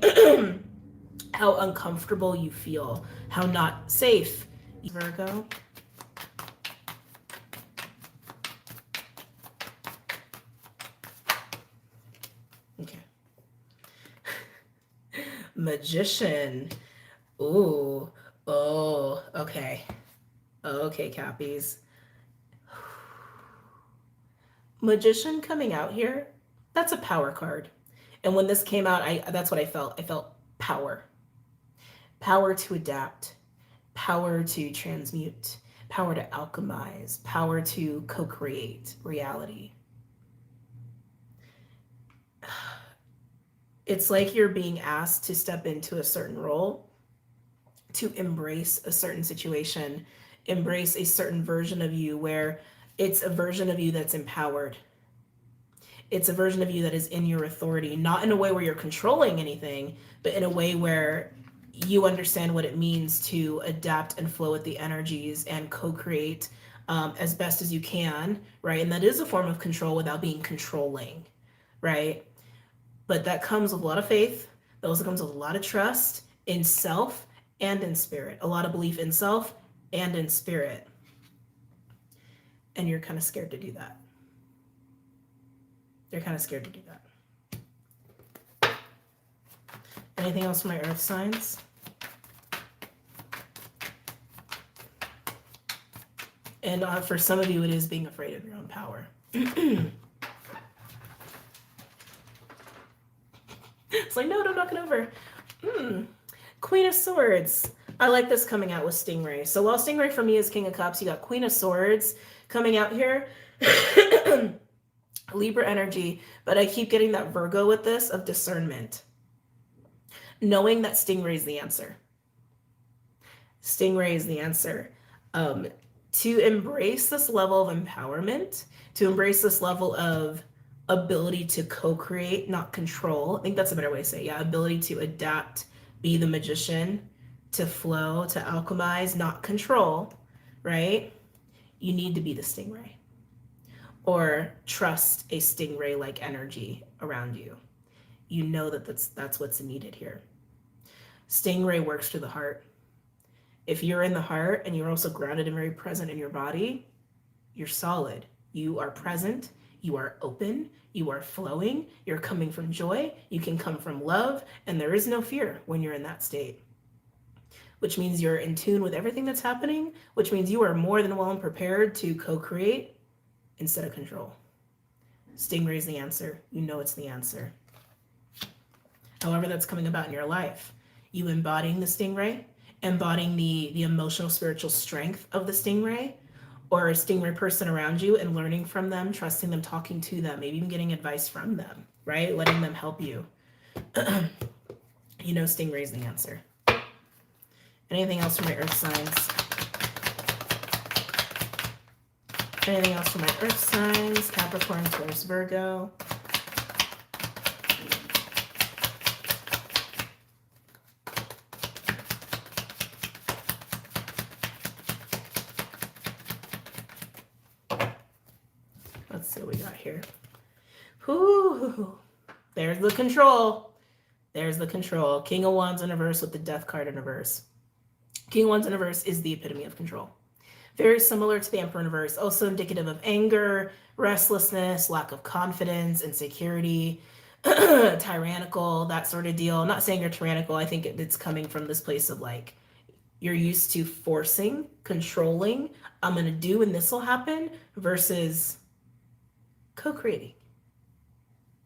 how uncomfortable you feel, how not safe. Virgo. Okay. Magician. Ooh. Oh, okay. Okay, Cappies. Magician coming out here, that's a power card. And when this came out, that's what I felt. I felt power. Power to adapt, power to transmute, power to alchemize, power to co-create reality. It's like you're being asked to step into a certain role, to embrace a certain situation, embrace a certain version of you where it's a version of you that's empowered. It's a version of you that is in your authority, not in a way where you're controlling anything, but in a way where you understand what it means to adapt and flow with the energies and co-create as best as you can, right? And that is a form of control without being controlling, right? But that comes with a lot of faith. That also comes with a lot of trust in self and in spirit, a lot of belief in self and in spirit. And you're kind of scared to do that. You're kind of scared to do that. Anything else from my earth signs? And for some of you, it is being afraid of your own power. It's like, no, don't knock it over. Queen of Swords. I like this coming out with Stingray. So while Stingray for me is King of Cups, you got Queen of Swords coming out here. Libra energy, but I keep getting that Virgo with this of discernment. Knowing that Stingray is the answer. Stingray is the answer. To embrace this level of empowerment, to embrace this level of ability to co-create, not control. I think that's a better way to say it. Yeah, ability to adapt, be the magician, to flow, to alchemize, not control, right? You need to be the Stingray. Or trust a Stingray-like energy around you. You know that that's what's needed here. Stingray works through the heart. If you're in the heart and you're also grounded and very present in your body, you're solid. You are present. You are open. You are flowing. You're coming from joy. You can come from love. And there is no fear when you're in that state. Which means you're in tune with everything that's happening, which means you are more than well and prepared to co-create instead of control. Stingray is the answer. You know it's the answer. However that's coming about in your life, you embodying the Stingray, embodying the emotional, spiritual strength of the Stingray, or a Stingray person around you and learning from them, trusting them, talking to them, maybe even getting advice from them, right? Letting them help you. You know Stingray is the answer. Anything else from my earth signs? Anything else from my earth signs? Capricorn, Taurus, Virgo. Let's see what we got here. Whoo! There's the control. There's the control. King of Wands in reverse with the Death card in reverse. King of Wands in reverse is the epitome of control. Very similar to the Emperor in reverse, also indicative of anger, restlessness, lack of confidence, insecurity, tyrannical, that sort of deal. I'm not saying you're tyrannical. I think it's coming from this place of like, you're used to forcing, controlling, I'm going to do and this will happen, versus co-creating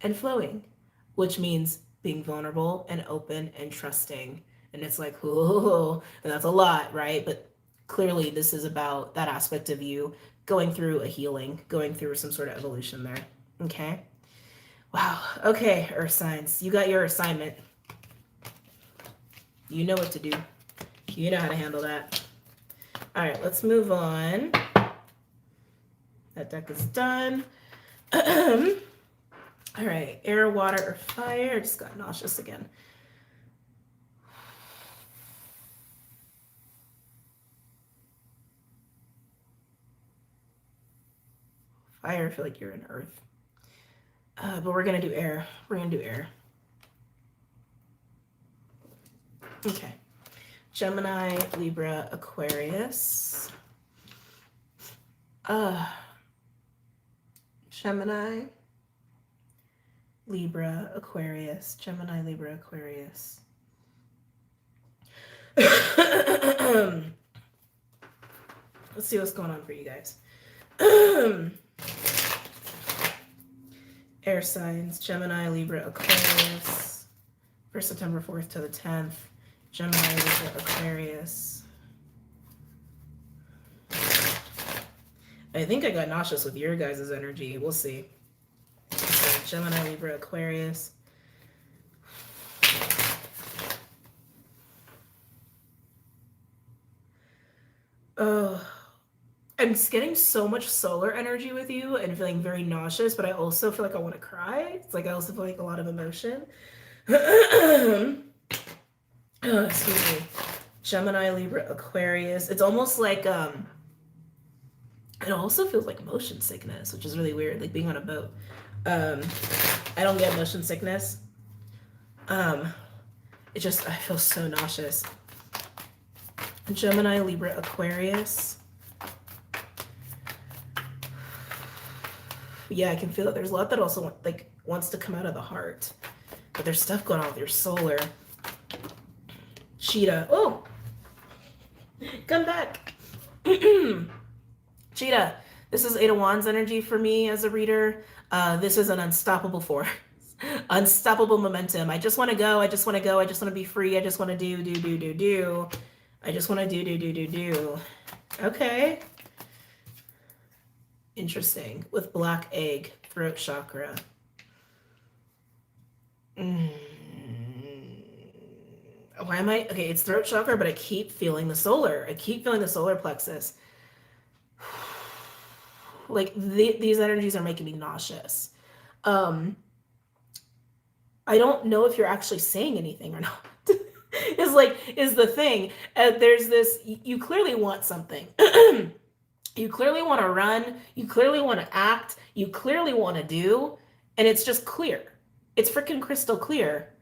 and flowing, which means being vulnerable and open and trusting. And it's like, oh, and that's a lot, right? But clearly this is about that aspect of you going through a healing, going through some sort of evolution there. Okay. Wow. Okay, Earth signs. You got your assignment. You know what to do. You know how to handle that. All right, let's move on. That deck is done. All right, air, water, or fire. I just got nauseous again. Fire, I feel like you're in earth. But we're going to do air. We're going to do air. Okay. Gemini, Libra, Aquarius. Gemini, Libra, Aquarius. Gemini, Libra, Aquarius. Let's see what's going on for you guys. Air signs, Gemini, Libra, Aquarius. For September 4th to the 10th. Gemini, Libra, Aquarius. I think I got nauseous with your guys' energy. We'll see. So Gemini, Libra, Aquarius. Oh, I'm just getting so much solar energy with you and feeling very nauseous, but I also feel like I want to cry. It's like I also feel like a lot of emotion. Excuse me. Gemini, Libra, Aquarius. It's almost like it also feels like motion sickness, which is really weird, like being on a boat. I don't get motion sickness. It just, I feel so nauseous. Gemini, Libra, Aquarius. Yeah, I can feel it. There's a lot that also like wants to come out of the heart, but there's stuff going on with your solar. Cheetah. Oh, come back. Cheetah. This is Eight of Wands energy for me as a reader. This is an unstoppable force. Unstoppable momentum. I just want to go. I just want to go. I just want to be free. I just want to do. I just want to do. Okay. Interesting. With black egg, throat chakra. Why am I? Okay, it's throat chakra, but I keep feeling the solar. I keep feeling the solar plexus. Like these energies are making me nauseous. I don't know if you're actually saying anything or not. is the thing. There's this, you clearly want something. You clearly want to run. You clearly want to act. You clearly want to do. And it's just clear. It's freaking crystal clear.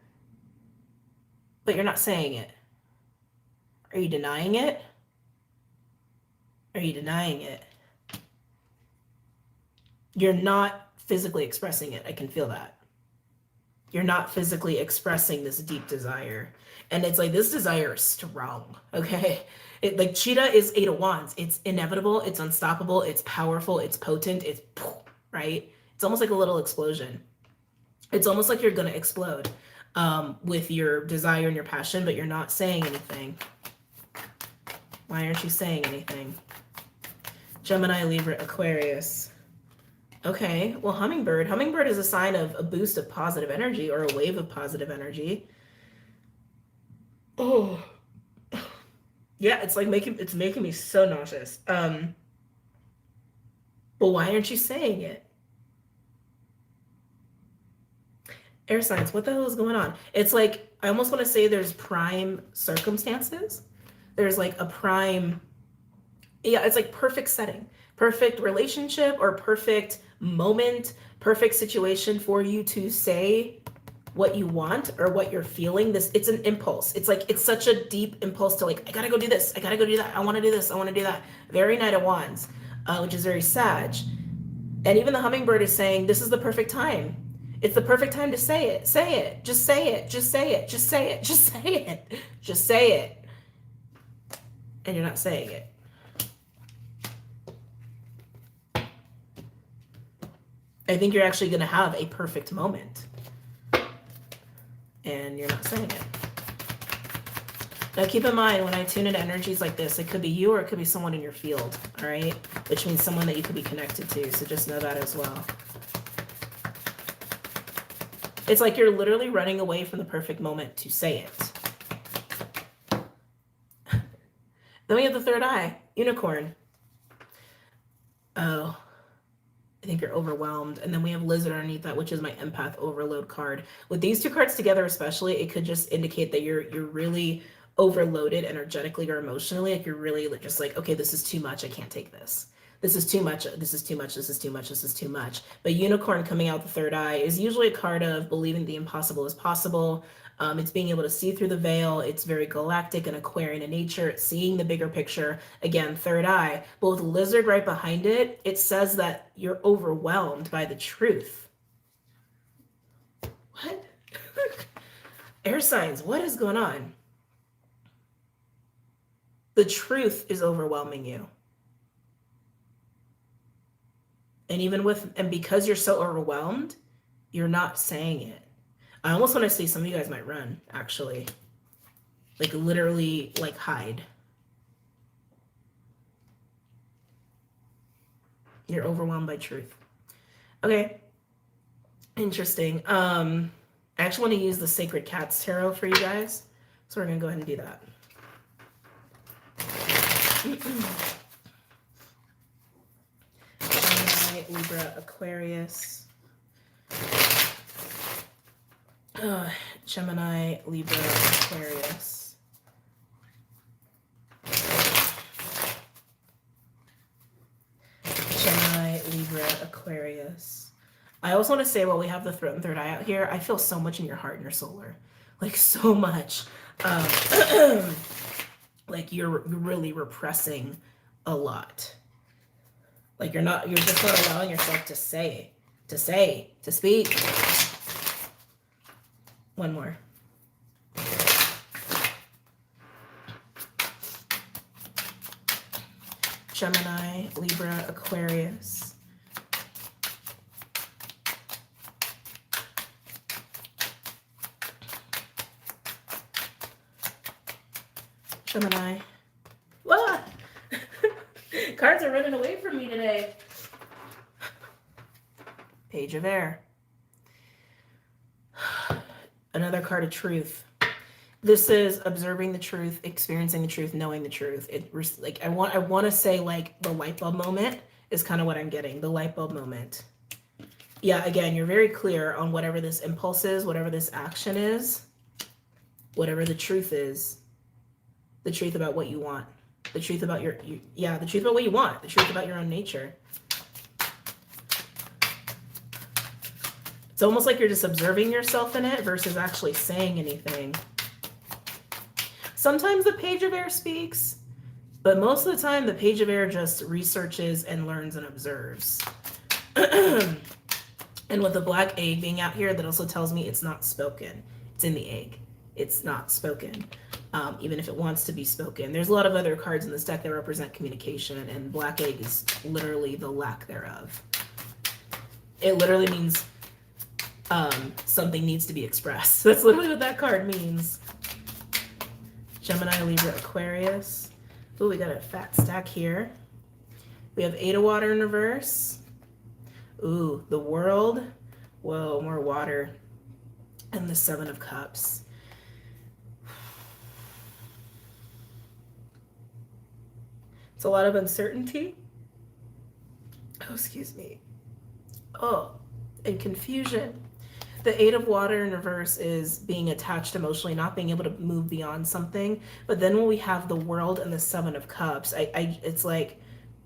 But you're not saying it. Are you denying it? Are you denying it? You're not physically expressing it. I can feel that. You're not physically expressing this deep desire. And it's like, this desire is strong, okay? It, like, Cheetah is Eight of Wands. It's inevitable. It's unstoppable. It's powerful. It's potent. It's, right? It's almost like a little explosion. It's almost like you're going to explode with your desire and your passion, but you're not saying anything. Why aren't you saying anything? Gemini, Libra, Aquarius. Okay, well, hummingbird. Hummingbird is a sign of a boost of positive energy or a wave of positive energy. Oh, yeah, it's like making me so nauseous. But why aren't you saying it? Air signs, what the hell is going on? It's like, I almost want to say there's prime circumstances. There's like a prime, yeah, it's like perfect setting, perfect relationship or perfect moment, perfect situation for you to say what you want or what you're feeling. This, it's an impulse. It's like, it's such a deep impulse to like, I gotta go do this. I gotta go do that. I want to do this. I want to do that. Very Knight of Wands, which is very Sag. And even the hummingbird is saying, this is the perfect time. It's the perfect time to say it. Say it. Just say it. Just say it. Just say it. Just say it. Just say it. And you're not saying it. I think you're actually going to have a perfect moment. And you're not saying it. Now keep in mind, when I tune into energies like this, it could be you or it could be someone in your field, all right? Which means someone that you could be connected to, so just know that as well. It's like you're literally running away from the perfect moment to say it. Then we have the third eye, unicorn. Oh, I think you're overwhelmed. And then we have lizard underneath that, which is my empath overload card. With these two cards together especially, it could just indicate that you're really overloaded energetically or emotionally. Like you're really just like, okay, this is too much. I can't take this. This is too much. This is too much. This is too much. This is too much. But unicorn coming out the third eye is usually a card of believing the impossible is possible. It's being able to see through the veil. It's very galactic and Aquarian in nature. It's seeing the bigger picture. Again, third eye. But with lizard right behind it, it says that you're overwhelmed by the truth. What? Air signs, what is going on? The truth is overwhelming you. And because you're so overwhelmed, you're not saying it. I almost want to say some of you guys might run, actually. Like literally, like hide. You're overwhelmed by truth. Okay. Interesting. I actually want to use the Sacred Cats Tarot for you guys. So we're going to go ahead and do that. Gemini, Libra, Aquarius. Gemini, Libra, Aquarius. Gemini, Libra, Aquarius. I also want to say, while we have the throat and third eye out here, I feel so much in your heart and your solar. Like so much. Like you're really repressing a lot. Like you're just not allowing yourself to speak. One more. Gemini, Libra, Aquarius. Gemini. Ah! Cards are running away from me today. Page of Air. Another card of truth. This is observing the truth, experiencing the truth, knowing the truth. I want to say like the light bulb moment is kind of what I'm getting. The light bulb moment. Yeah, again, you're very clear on whatever this impulse is, whatever this action is, whatever the truth is. The truth about what you want. The truth about the truth about what you want. The truth about your own nature. It's almost like you're just observing yourself in it versus actually saying anything. Sometimes the Page of Air speaks, but most of the time the Page of Air just researches and learns and observes. And with the black egg being out here, that also tells me it's not spoken. It's in the egg. It's not spoken. Even if it wants to be spoken. There's a lot of other cards in this deck that represent communication, and black egg is literally the lack thereof. It literally means something needs to be expressed. That's literally what that card means. Gemini, Libra, Aquarius. Ooh, we got a fat stack here. We have 8 of water in reverse. Ooh, the World. Whoa, more water. And the 7 of Cups. It's a lot of uncertainty. Oh, excuse me. Oh, and confusion. The 8 of water in reverse is being attached emotionally, not being able to move beyond something. But then when we have the World and the 7 of Cups, it's like,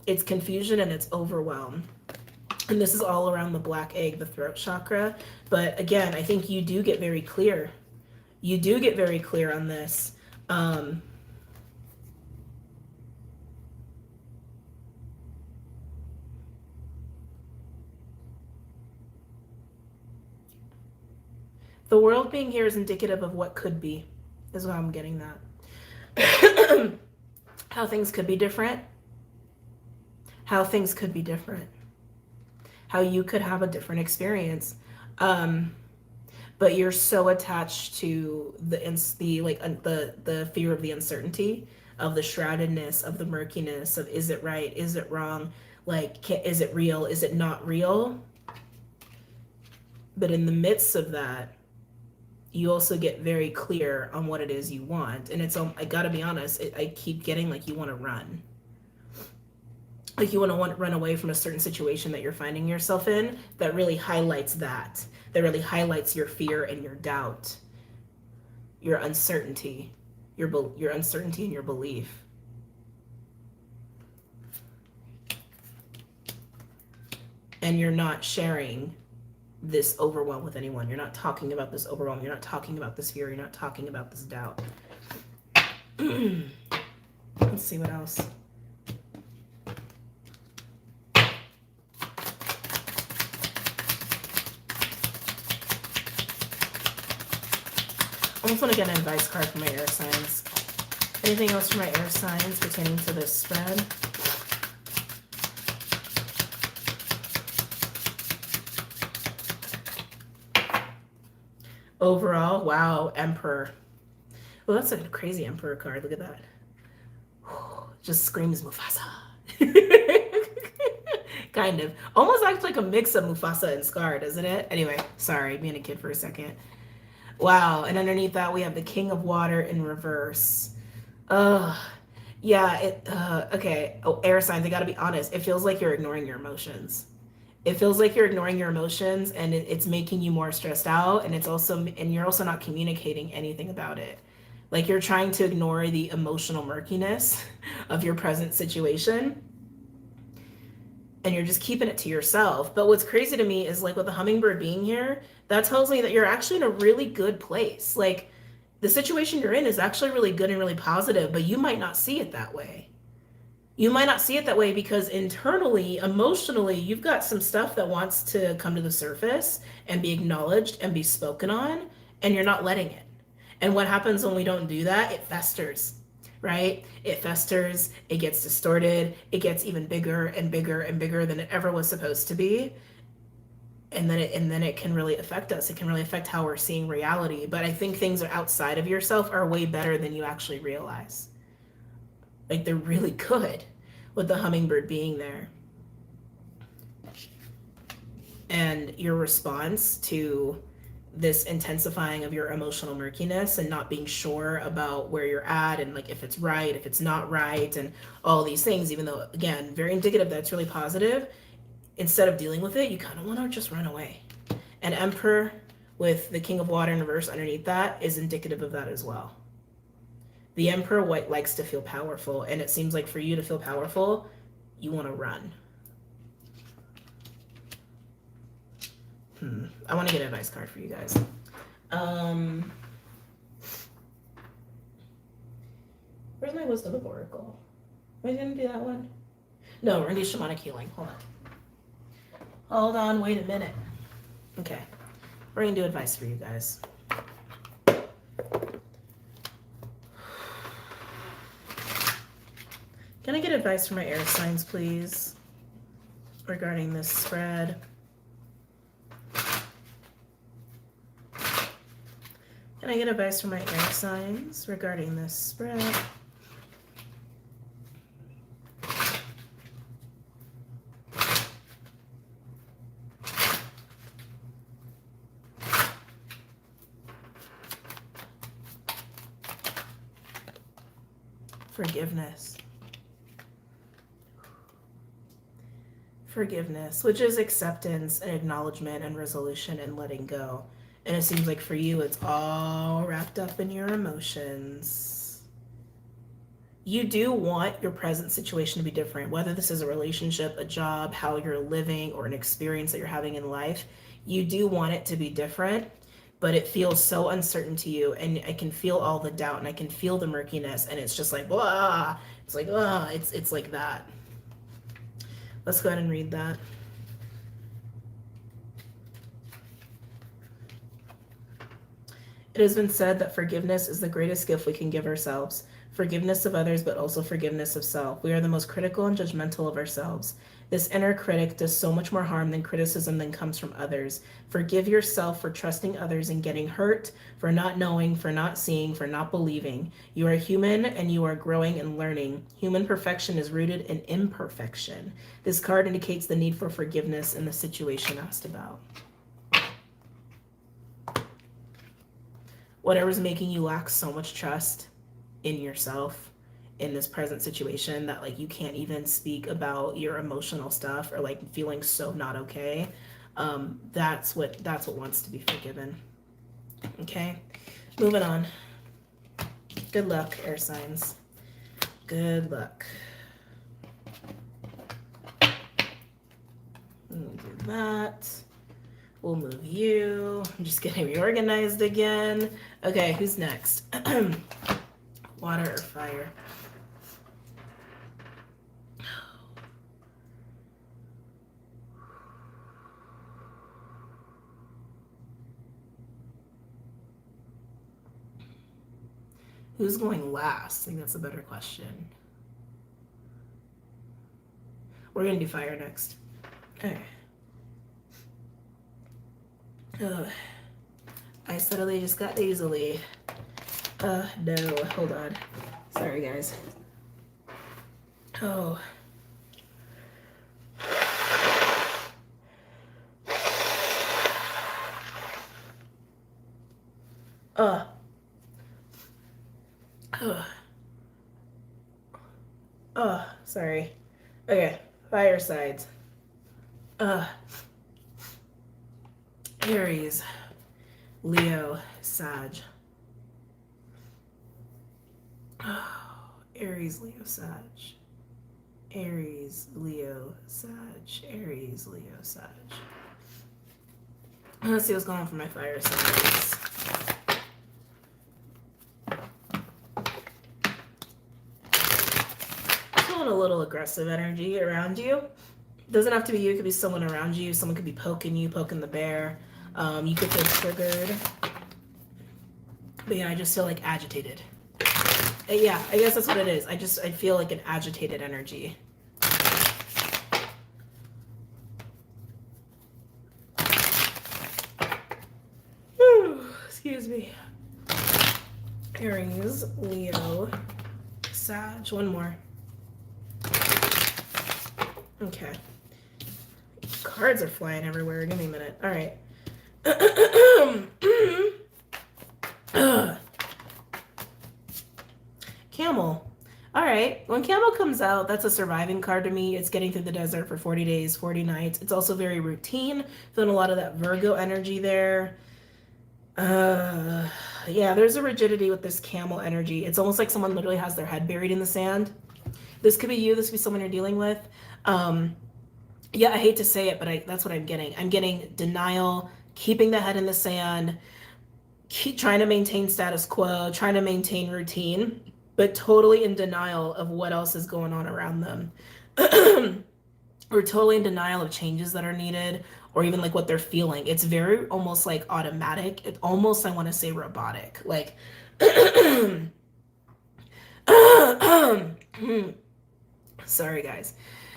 it's confusion and it's overwhelm. And this is all around the black egg, the throat chakra. But again, I think you do get very clear. You do get very clear on this. The World being here is indicative of what could be, is what I'm getting that. How things could be different. How things could be different. How you could have a different experience. but you're so attached to the fear of the uncertainty, of the shroudedness, of the murkiness, of is it right, is it wrong, like is it real, is it not real. But in the midst of that, you also get very clear on what it is you want. And I gotta be honest, I keep getting like you want to run. Like you want to run away from a certain situation that you're finding yourself in that really highlights that. That really highlights your fear and your doubt, your uncertainty, your uncertainty and your belief. And you're not sharing this overwhelm with anyone. You're not talking about this overwhelm. You're not talking about this fear. You're not talking about this doubt. Let's see what else. I almost want to get an advice card for my air signs. Anything else for my air signs pertaining to this spread? Overall, wow, Emperor. Well, that's a crazy Emperor card. Look at that. Just screams Mufasa. Kind of. Almost acts like a mix of Mufasa and Scar, doesn't it? Anyway, sorry, being a kid for a second. Wow, and underneath that we have the King of Water in reverse. Yeah, okay. Oh, air signs, I gotta be honest. It feels like you're ignoring your emotions. It feels like you're ignoring your emotions, and it's making you more stressed out, and you're also not communicating anything about it. Like you're trying to ignore the emotional murkiness of your present situation, and you're just keeping it to yourself. But what's crazy to me is like with the hummingbird being here, that tells me that you're actually in a really good place. Like the situation you're in is actually really good and really positive, but you might not see it that way. You might not see it that way because internally, emotionally, you've got some stuff that wants to come to the surface and be acknowledged and be spoken on, and you're not letting it. And what happens when we don't do that? It festers, right? It festers, it gets distorted, it gets even bigger and bigger and bigger than it ever was supposed to be. And then it can really affect us. It can really affect how we're seeing reality. But I think things are outside of yourself are way better than you actually realize. Like they're really good with the hummingbird being there. And your response to this intensifying of your emotional murkiness and not being sure about where you're at and like if it's right, if it's not right, and all these things, even though, again, very indicative that it's really positive, instead of dealing with it, you kind of want to just run away. And Emperor with the King of Water in reverse underneath that is indicative of that as well. The Emperor likes to feel powerful, and it seems like for you to feel powerful, you want to run. I want to get an advice card for you guys. Where's my Wisdom of Oracle? Am I going to do that one? No, we're going to do Shamanic Healing. Hold on, wait a minute. Okay, we're going to do advice for you guys. Can I get advice from my air signs, please, regarding this spread? Can I get advice from my air signs regarding this spread? Forgiveness. Forgiveness, which is acceptance and acknowledgement and resolution and letting go. And it seems like for you, it's all wrapped up in your emotions. You do want your present situation to be different, whether this is a relationship, a job, how you're living, or an experience that you're having in life. You do want it to be different, but it feels so uncertain to you. And I can feel all the doubt and I can feel the murkiness. And it's just like, blah. It's like, it's like that. Let's go ahead and read that. It has been said that forgiveness is the greatest gift we can give ourselves. Forgiveness of others, but also forgiveness of self. We are the most critical and judgmental of ourselves. This inner critic does so much more harm than criticism that comes from others. Forgive yourself for trusting others and getting hurt, for not knowing, for not seeing, for not believing. You are human and you are growing and learning. Human perfection is rooted in imperfection. This card indicates the need for forgiveness in the situation asked about. Whatever's making you lack so much trust in yourself in this present situation that like you can't even speak about your emotional stuff or like feeling so not okay, that's what wants to be forgiven. Okay, moving on. Good luck, air signs. Good luck. We'll do that. We'll move you. I'm just getting reorganized again. Okay, who's next? Water or fire? Who's going last? I think that's a better question. We're going to do fire next. Okay. I suddenly just got easily. No, hold on. Sorry, guys. Oh. Sorry. Okay, fire sides. Aries, Leo, Sag. Aries, Leo, Sag. Aries, Leo, Sag. Aries, Leo, Sag. Let's see what's going on for my fire signs. Feeling a little aggressive energy around you. It doesn't have to be you. It could be someone around you. Someone could be poking you, poking the bear. You could feel triggered. But yeah, I just feel like agitated. Yeah, I guess that's what it is. I feel like an agitated energy. Excuse me. Aries, Leo, Sag. One more. Okay. Cards are flying everywhere. Give me a minute. All right. Camel. All right. When Camel comes out, that's a surviving card to me. It's getting through the desert for 40 days, 40 nights. It's also very routine. Feeling a lot of that Virgo energy there. Yeah, there's a rigidity with this Camel energy. It's almost like someone literally has their head buried in the sand. This could be you. This could be someone you're dealing with. Yeah, I hate to say it, but that's what I'm getting. I'm getting denial, keeping the head in the sand, trying to maintain status quo, trying to maintain routine, but totally in denial of what else is going on around them. Or totally in denial of changes that are needed, or even like what they're feeling. It's very almost like automatic. It almost, I want to say, robotic. Like, sorry guys.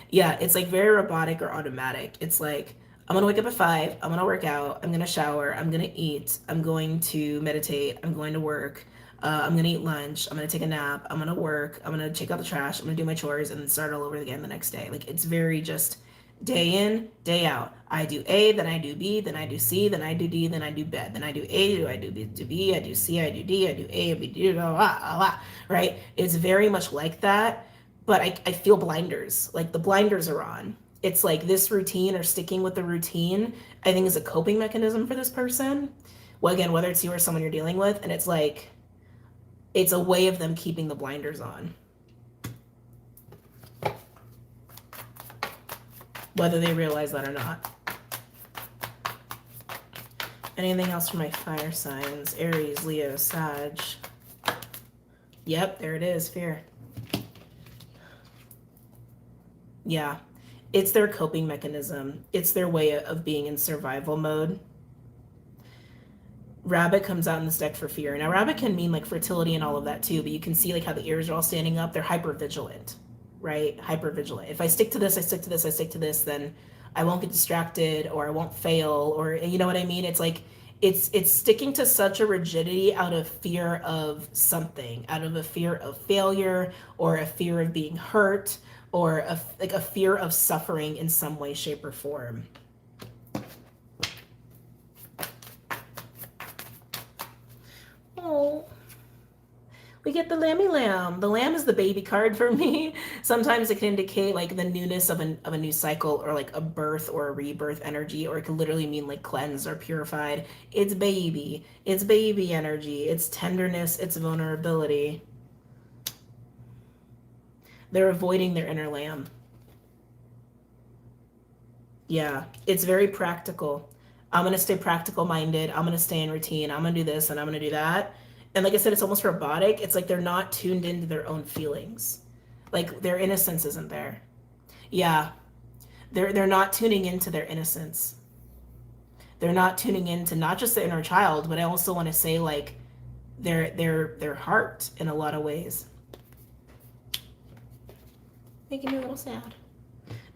Yeah, it's like very robotic or automatic. It's like, I'm gonna wake up at 5, I'm gonna work out, I'm gonna shower, I'm gonna eat, I'm going to meditate, I'm going to work, I'm gonna eat lunch, I'm gonna take a nap, I'm gonna work, I'm gonna take out the trash, I'm gonna do my chores, and then start all over again the next day. Like, it's very just day in, day out. I do A, then I do B, then I do C, then I do D, then I do B, then I do A, I do B, I do C, I do D, I do A, I do blah, blah, blah, right? It's very much like that, but I feel blinders. Like, the blinders are on. It's like this routine, or sticking with the routine, I think is a coping mechanism for this person. Well, again, whether it's you or someone you're dealing with, and it's like, it's a way of them keeping the blinders on. Whether they realize that or not. Anything else for my fire signs? Aries, Leo, Sag. Yep, there it is, fear. Yeah, it's their coping mechanism. It's their way of being in survival mode. Rabbit comes out in this deck for fear. Now, rabbit can mean like fertility and all of that too, but you can see like how the ears are all standing up. They're hyper vigilant, right? Hyper vigilant. If I stick to this, I stick to this, I stick to this, then I won't get distracted or I won't fail, or you know what I mean? It's like it's sticking to such a rigidity out of fear of something, out of a fear of failure or a fear of being hurt or like a fear of suffering in some way, shape, or form. Oh, we get the lammy lamb. The lamb is the baby card for me. Sometimes it can indicate like the newness of a new cycle or like a birth or a rebirth energy, or it can literally mean like cleansed or purified. It's baby. It's baby energy. It's tenderness. It's vulnerability. They're avoiding their inner lamb. Yeah, it's very practical. I'm going to stay practical minded. I'm going to stay in routine. I'm going to do this and I'm going to do that. And like I said, it's almost robotic. It's like they're not tuned into their own feelings. Like their innocence isn't there. Yeah, they're not tuning into their innocence. They're not tuning into not just the inner child, but I also want to say like their heart in a lot of ways. Making me a little sad.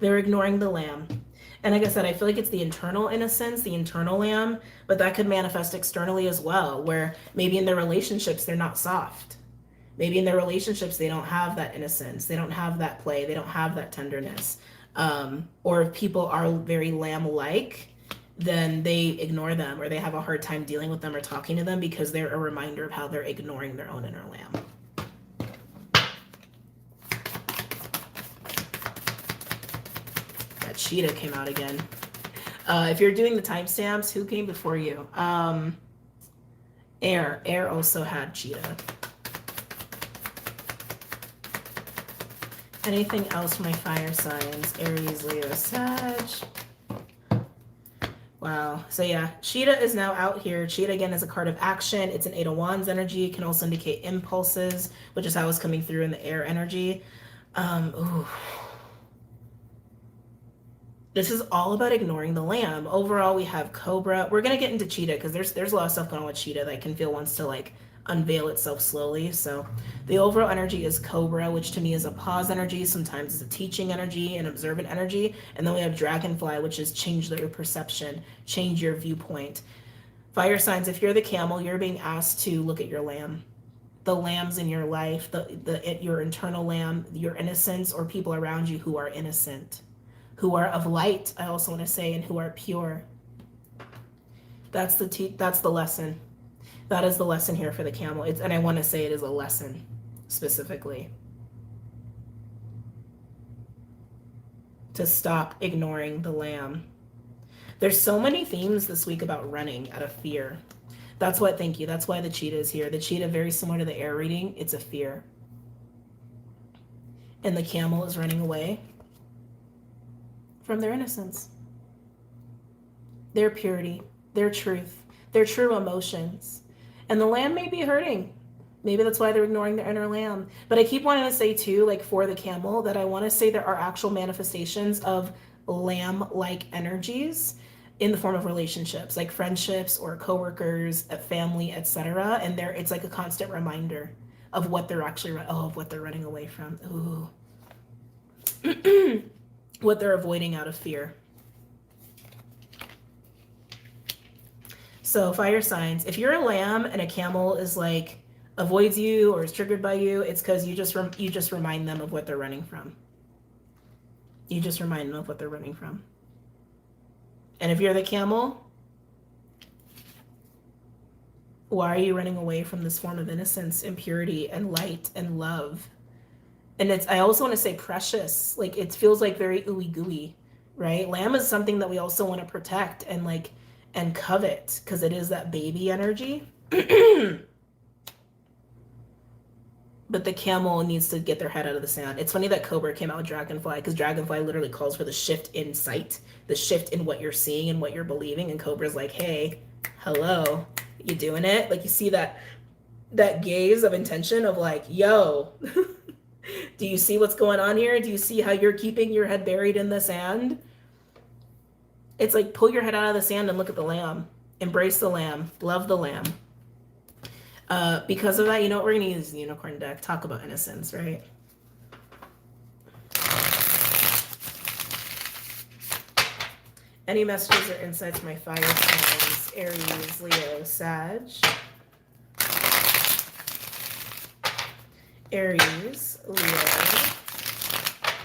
They're ignoring the lamb. And like I said, I feel like it's the internal innocence, the internal lamb, but that could manifest externally as well, where maybe in their relationships, they're not soft. Maybe in their relationships, they don't have that innocence. They don't have that play. They don't have that tenderness. Or if people are very lamb-like, then they ignore them or they have a hard time dealing with them or talking to them because they're a reminder of how they're ignoring their own inner lamb. Cheetah came out again. If you're doing the timestamps, who came before you? Air. Air also had cheetah. Anything else for my fire signs? Aries, Leo, Sag. Wow. So yeah, cheetah is now out here. Cheetah again is a card of action. It's an 8 of Wands energy. It can also indicate impulses, which is how it's coming through in the air energy. Ooh. This is all about ignoring the lamb. Overall, we have Cobra. We're gonna get into Cheetah because there's a lot of stuff going on with Cheetah that I can feel wants to like unveil itself slowly. So the overall energy is Cobra, which to me is a pause energy. Sometimes it's a teaching energy, an observant energy. And then we have Dragonfly, which is change your perception, change your viewpoint. Fire signs, if you're the camel, you're being asked to look at your lamb. The lambs in your life, your internal lamb, your innocence, or people around you who are innocent, who are of light, I also want to say, and who are pure. That's the lesson. That is the lesson here for the camel. And I want to say it is a lesson specifically. To stop ignoring the lamb. There's so many themes this week about running out of fear. That's what, thank you. That's why the cheetah is here. The cheetah, very similar to the air reading, it's a fear. And the camel is running away from their innocence, their purity, their truth, their true emotions. And the lamb may be hurting. Maybe that's why they're ignoring their inner lamb. But I keep wanting to say too, like for the camel, that I want to say there are actual manifestations of lamb-like energies in the form of relationships, like friendships or coworkers, family, etc. And it's like a constant reminder of what they're actually, of what they're running away from. Ooh. What they're avoiding out of fear. So fire signs, if you're a lamb and a camel is like avoids you or is triggered by you, it's because you just remind them of what they're running from. You just remind them of what they're running from. And if you're the camel, why are you running away from this form of innocence and purity and light and love? And I also want to say precious. Like it feels like very ooey gooey, right? Lamb is something that we also want to protect and covet because it is that baby energy. But the camel needs to get their head out of the sand. It's funny that Cobra came out with Dragonfly because Dragonfly literally calls for the shift in sight, the shift in what you're seeing and what you're believing. And Cobra's like, hey, hello, you doing it? Like you see that gaze of intention of like, yo, do you see what's going on here? Do you see how you're keeping your head buried in the sand? It's like, pull your head out of the sand and look at the lamb. Embrace the lamb. Love the lamb. Because of that, you know what? We're going to use the unicorn deck. Talk about innocence, right? Any messages or insights for my fire signs? Aries, Leo, Sag. Aries, Leo,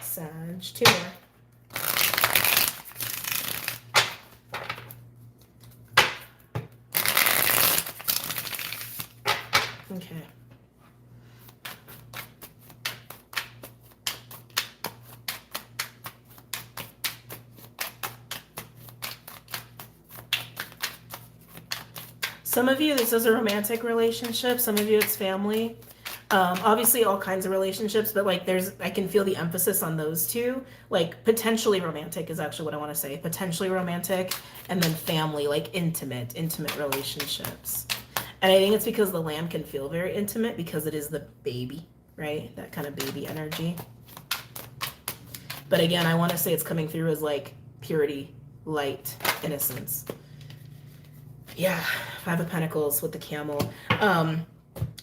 Sag. 2 more. Okay. Some of you, this is a romantic relationship. Some of you, it's family. Obviously all kinds of relationships, but like I can feel the emphasis on those two. Like potentially romantic is actually what I want to say. Potentially romantic, and then family, like intimate relationships. And I think it's because the lamb can feel very intimate because it is the baby, right? That kind of baby energy. But again, I want to say it's coming through as like purity, light, innocence. Yeah, 5 of Pentacles with the camel.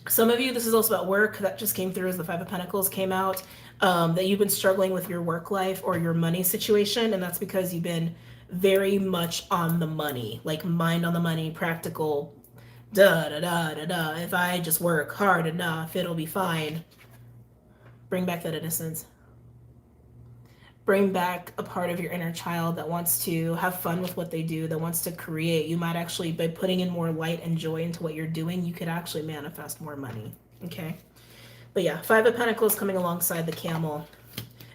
Some of you, this is also about work. That just came through as the 5 of Pentacles came out. That you've been struggling with your work life or your money situation. And that's because you've been very much on the money. Like mind on the money, practical, If I just work hard enough, it'll be fine. Bring back that innocence. Bring back a part of your inner child that wants to have fun with what they do, that wants to create. You might actually, by putting in more light and joy into what you're doing, you could actually manifest more money. Okay. But yeah, 5 of Pentacles coming alongside the camel.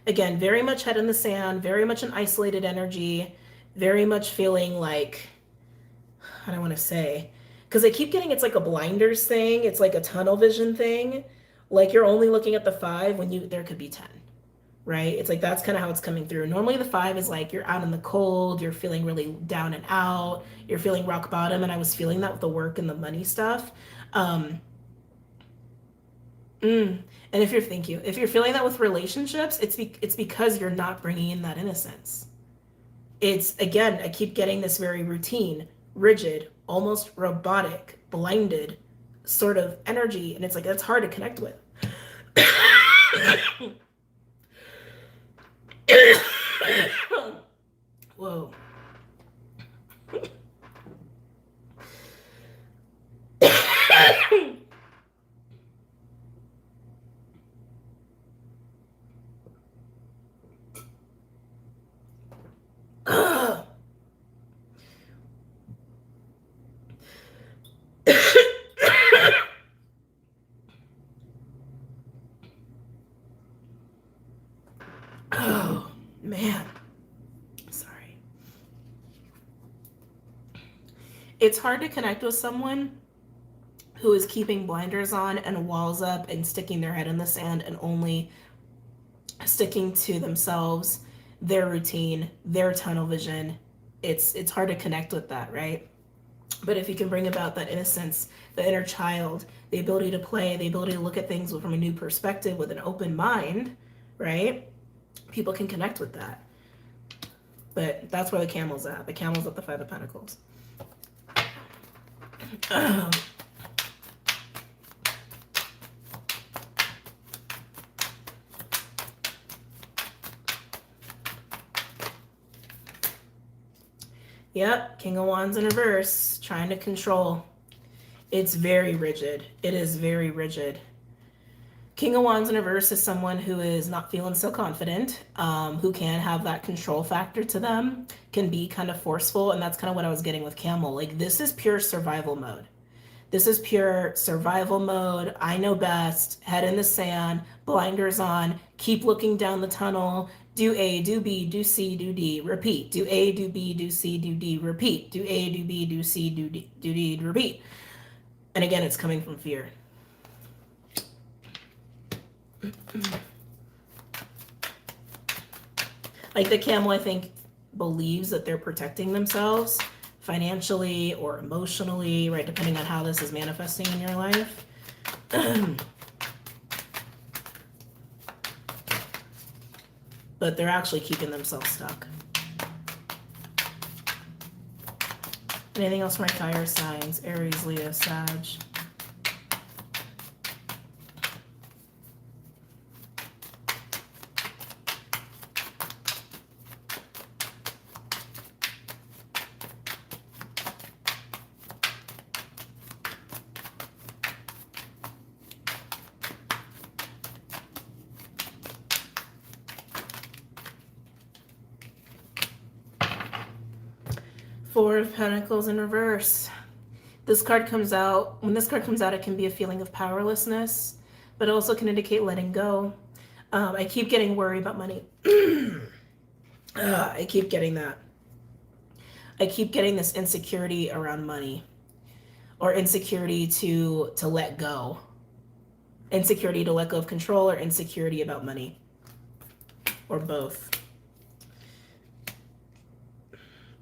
Again, very much head in the sand, very much an isolated energy, very much feeling like, I don't want to say, because I keep getting it's like a blinders thing. It's like a tunnel vision thing. Like you're only looking at the 5 when there could be 10. Right? It's like that's kind of how it's coming through. Normally the 5 is like you're out in the cold, you're feeling really down and out, you're feeling rock bottom, and I was feeling that with the work and the money stuff. And if you're feeling that with relationships, it's because you're not bringing in that innocence. It's again, I keep getting this very routine, rigid, almost robotic, blinded sort of energy, and it's like that's hard to connect with. Whoa. Oh, man. Sorry. It's hard to connect with someone who is keeping blinders on and walls up and sticking their head in the sand and only sticking to themselves, their routine, their tunnel vision. It's hard to connect with that, right? But if you can bring about that innocence, the inner child, the ability to play, the ability to look at things from a new perspective with an open mind, right? People can connect with that. But that's where the camel's at. The camel's at the 5 of Pentacles. Yep, King of Wands in reverse, trying to control. It's very rigid. It is very rigid. King of Wands in reverse is someone who is not feeling so confident, who can have that control factor to them, can be kind of forceful, and that's kind of what I was getting with Camel. Like, this is pure survival mode. This is pure survival mode. I know best. Head in the sand, blinders on, keep looking down the tunnel. Do A, do B, do C, do D, repeat. Do A, do B, do C, do D, repeat. Do A, do B, do C, do D, repeat. And again, it's coming from fear. Like the camel, I think, believes that they're protecting themselves financially or emotionally, right? Depending on how this is manifesting in your life. But they're actually keeping themselves stuck. Anything else for my fire signs? Aries, Leo, Sag. Four of Pentacles in reverse. This card comes out, when this card comes out, it can be a feeling of powerlessness, but it also can indicate letting go. I keep getting worried about money. I keep getting that. I keep getting this insecurity around money, or insecurity to let go. Insecurity to let go of control, or insecurity about money, or both.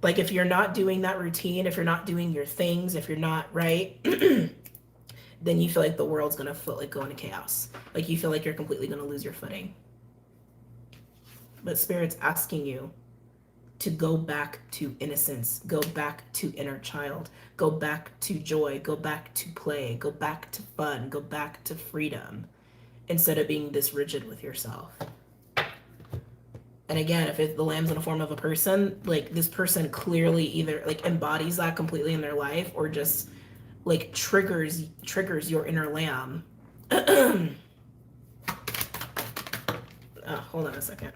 Like if you're not doing that routine, if you're not doing your things, if you're not right, then you feel like the world's gonna go into chaos. Like you feel like you're completely gonna lose your footing. But Spirit's asking you to go back to innocence, go back to inner child, go back to joy, go back to play, go back to fun, go back to freedom, instead of being this rigid with yourself. And again, if the lamb's in the form of a person, like this person clearly either like embodies that completely in their life, or just like triggers your inner lamb. Oh, hold on a second.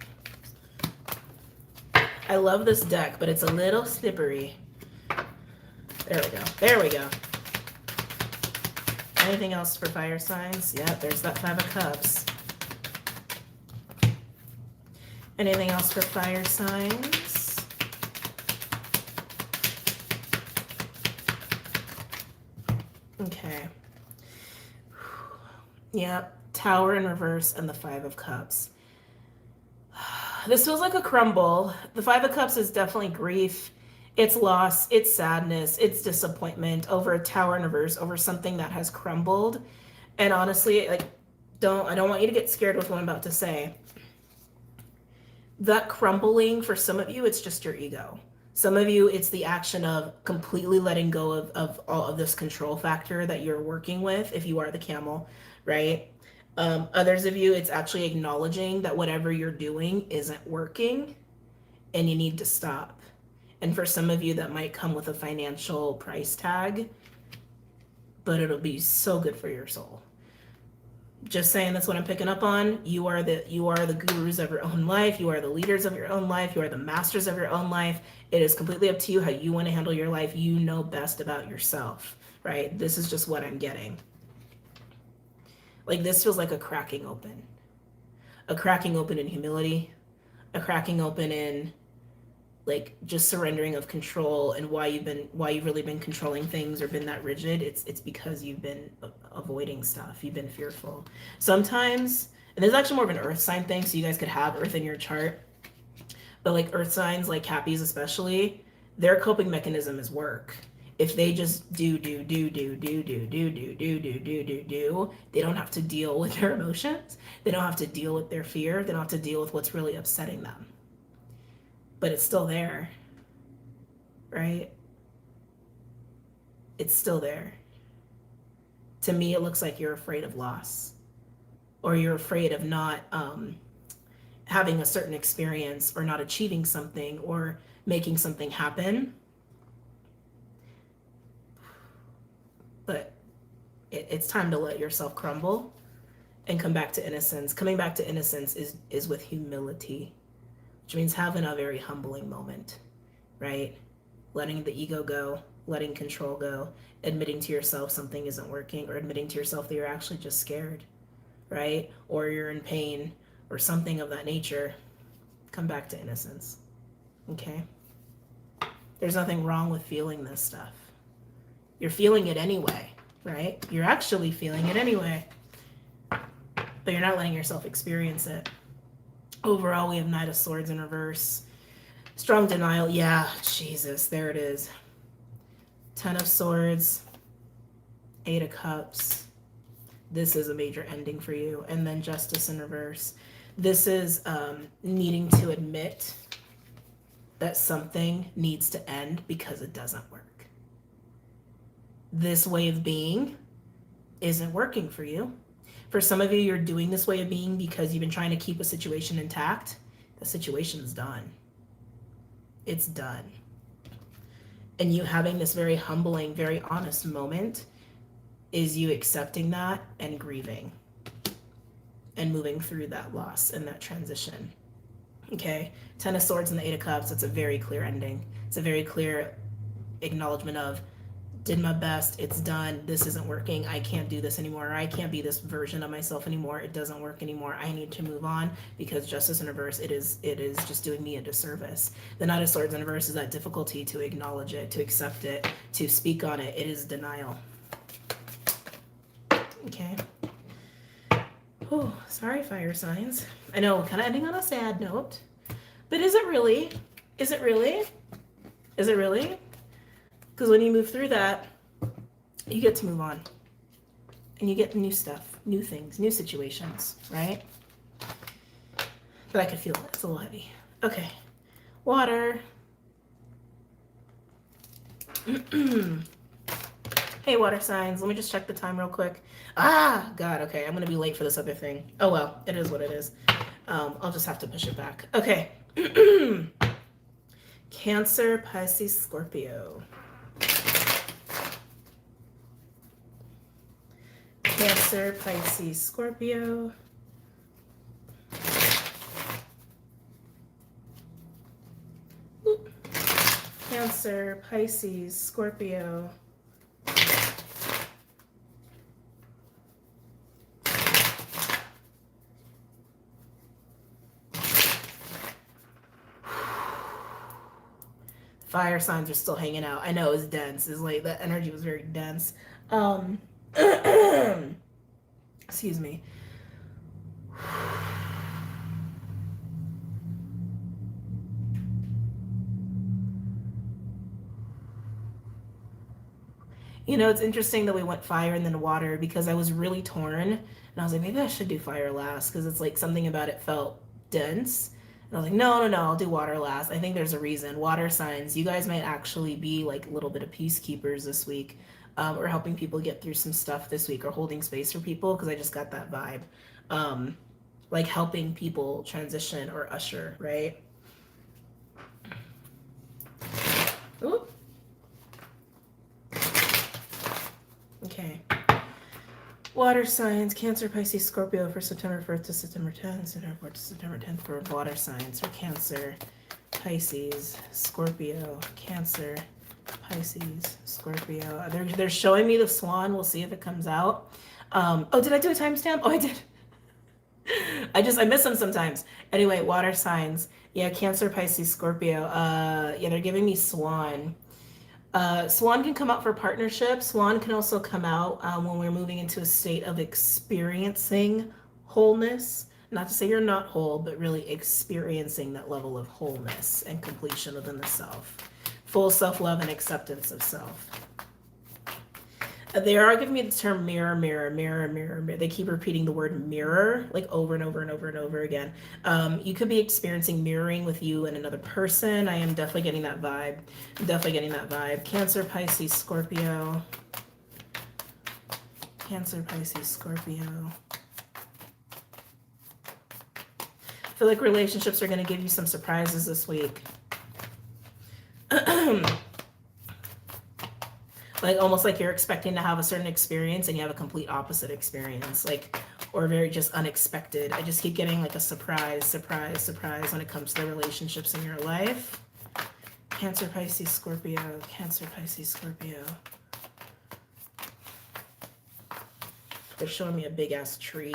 I love this deck, but it's a little slippery. There we go. There we go. Anything else for fire signs? Yeah, there's that Five of Cups. Anything else for fire signs? Okay. Yep, Tower in reverse and the Five of Cups. This feels like a crumble. The Five of Cups is definitely grief. It's loss, it's sadness, it's disappointment over a Tower in reverse, over something that has crumbled. And honestly, like, I don't want you to get scared with what I'm about to say. That crumbling, for some of you, it's just your ego. Some of you, it's the action of completely letting go of all of this control factor that you're working with, if you are the camel, right? Others of you, it's actually acknowledging that whatever you're doing isn't working and you need to stop. And for some of you, that might come with a financial price tag, but it'll be so good for your soul. Just saying, that's what I'm picking up on. You are the gurus of your own life. You are the leaders of your own life. You are the masters of your own life. It is completely up to you how you want to handle your life. You know best about yourself, right? This is just what I'm getting. Like, this feels like a cracking open. A cracking open in humility. A cracking open in, like, just surrendering of control, and why you've really been controlling things or been that rigid. It's because you've been avoiding stuff. You've been fearful. Sometimes, and this is actually more of an earth sign thing, so you guys could have earth in your chart, but like earth signs, like Cappies especially, their coping mechanism is work. If they just do, they don't have to deal with their emotions. They don't have to deal with their fear. They don't have to deal with what's really upsetting them. But it's still there, right? It's still there. To me, it looks like you're afraid of loss, or you're afraid of not having a certain experience, or not achieving something, or making something happen. But it's time to let yourself crumble and come back to innocence. Coming back to innocence is with humility, which means having a very humbling moment, right? Letting the ego go, letting control go, admitting to yourself something isn't working, or admitting to yourself that you're actually just scared, right? Or you're in pain, or something of that nature. Come back to innocence, okay? There's nothing wrong with feeling this stuff. You're feeling it anyway, right? You're actually feeling it anyway, but you're not letting yourself experience it. Overall, we have Knight of Swords in reverse. Strong denial. Yeah, Jesus, there it is. Ten of Swords. Eight of Cups. This is a major ending for you. And then Justice in reverse. This is needing to admit that something needs to end because it doesn't work. this way of being isn't working for you. For some of you, you're doing this way of being because you've been trying to keep a situation intact. The situation's done. It's done. And you having this very humbling, very honest moment is you accepting that and grieving and moving through that loss and that transition. Okay? 10 of Swords and the 8 of Cups, that's a very clear ending. It's a very clear acknowledgement of, did my best, it's done, this isn't working, I can't do this anymore, or I can't be this version of myself anymore, it doesn't work anymore, I need to move on, because justice in reverse, it is just doing me a disservice. The Knight of Swords in reverse is that difficulty to acknowledge it, to accept it, to speak on it. It is denial. Okay. Oh, sorry, fire signs. I know, kind of ending on a sad note, but is it really? Is it really? Is it really? Because when you move through that, you get to move on. And you get new stuff, new things, new situations, right? But I could feel it. It's a little heavy. Okay. Water. Hey, water signs. Let me just check the time real quick. Ah, God. Okay. I'm going to be late for this other thing. Oh, well. It is what it is. I'll just have to push it back. Okay. Cancer, Pisces, Scorpio. Cancer, Pisces, Scorpio. Oop. Cancer, Pisces, Scorpio. Fire signs are still hanging out. I know it's dense. It's like that energy was very dense. Excuse me. You know, it's interesting that we went fire and then water because I was really torn. And I was like, maybe I should do fire last because it's like something about it felt dense. And I was like, no, I'll do water last. I think there's a reason. Water signs, you guys might actually be like a little bit of peacekeepers this week, or helping people get through some stuff this week, or holding space for people, because I just got that vibe. Like helping people transition or usher, right? Ooh. Okay. Water signs, Cancer, Pisces, Scorpio for September 1st to September 10th, September 4th to September 10th for water signs for Cancer, Pisces, Scorpio, Cancer, Pisces, Scorpio. They're showing me the swan. We'll see if it comes out. Oh, did I do a timestamp? Oh, I did. I miss them sometimes. Anyway, water signs. Yeah, Cancer, Pisces, Scorpio. Yeah, they're giving me swan. Swan can come out for partnership. Swan can also come out when we're moving into a state of experiencing wholeness. Not to say you're not whole, but really experiencing that level of wholeness and completion within the self. Full self-love and acceptance of self. They are giving me the term mirror, mirror, mirror, mirror, mirror. They keep repeating the word mirror like over and over and over and over again. You could be experiencing mirroring with you and another person. I am definitely getting that vibe. Definitely getting that vibe. Cancer, Pisces, Scorpio. Cancer, Pisces, Scorpio. I feel like relationships are going to give you some surprises this week. Like almost like you're expecting to have a certain experience and you have a complete opposite experience, like, or very just unexpected. I just keep getting like a surprise when it comes to the relationships in your life. Cancer, Pisces, Scorpio. Cancer, Pisces, Scorpio. They're showing me a big ass tree.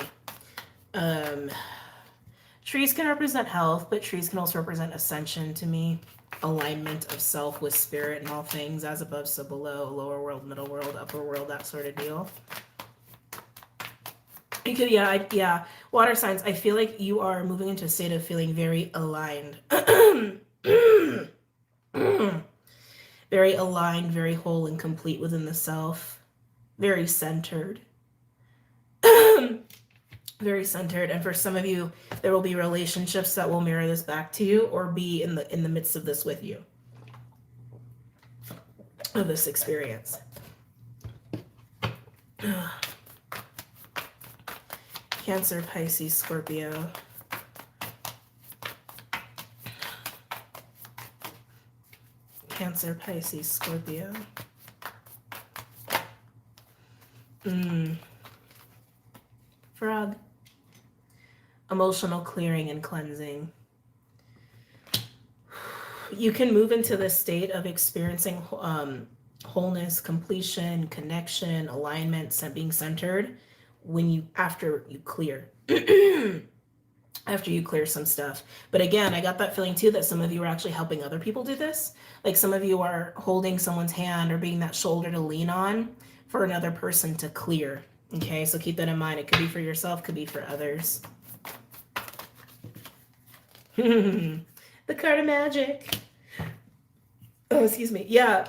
Trees can represent health, but trees can also represent ascension to me. Alignment of self with spirit and all things, as above, so below, lower world, middle world, upper world, that sort of deal. You could, yeah. Water signs, I feel like you are moving into a state of feeling very aligned. Very aligned, very whole and complete within the self. Very centered. Very centered. And for some of you, there will be relationships that will mirror this back to you or be in the midst of this with you, of this experience. Cancer, Pisces, Scorpio. Cancer, Pisces, Scorpio. Frog. Emotional clearing and cleansing. You can move into this state of experiencing wholeness, completion, connection, alignment, being centered after you clear. After you clear some stuff. But again, I got that feeling too that some of you are actually helping other people do this. Like some of you are holding someone's hand or being that shoulder to lean on for another person to clear. Okay, so keep that in mind. It could be for yourself, could be for others. The card of magic. Oh, excuse me. Yeah.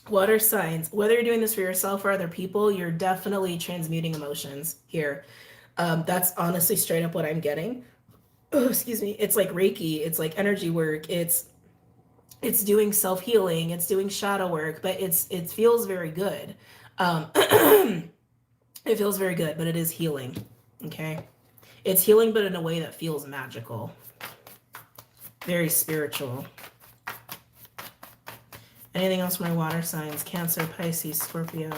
Water signs. Whether you're doing this for yourself or other people, you're definitely transmuting emotions here. That's honestly straight up what I'm getting. Oh, excuse me. It's like Reiki. It's like energy work. It's doing self-healing. It's doing shadow work, but it feels very good. It feels very good, but it is healing. Okay. It's healing, but in a way that feels magical. Very spiritual. Anything else for my water signs? Cancer, Pisces, Scorpio.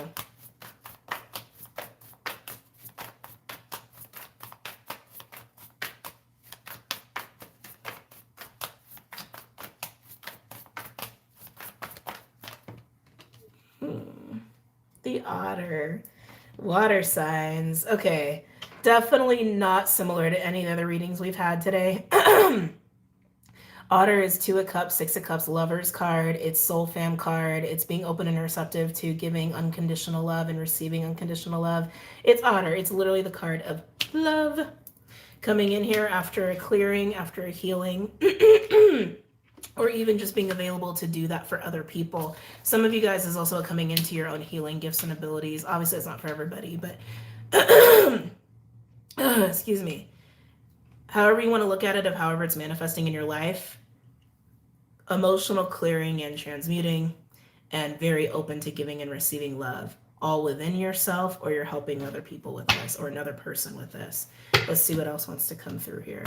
The otter. Water signs. Okay. Definitely not similar to any of the other readings we've had today. Otter is 2 of Cups, 6 of Cups, Lover's card. It's Soul Fam card. It's being open and receptive to giving unconditional love and receiving unconditional love. It's Otter. It's literally the card of love. Coming in here after a clearing, after a healing. Or even just being available to do that for other people. Some of you guys is also coming into your own healing gifts and abilities. Obviously, it's not for everybody, but excuse me. However you want to look at it, of however it's manifesting in your life, emotional clearing and transmuting, and very open to giving and receiving love, all within yourself, or you're helping other people with this, or another person with this. Let's see what else wants to come through here.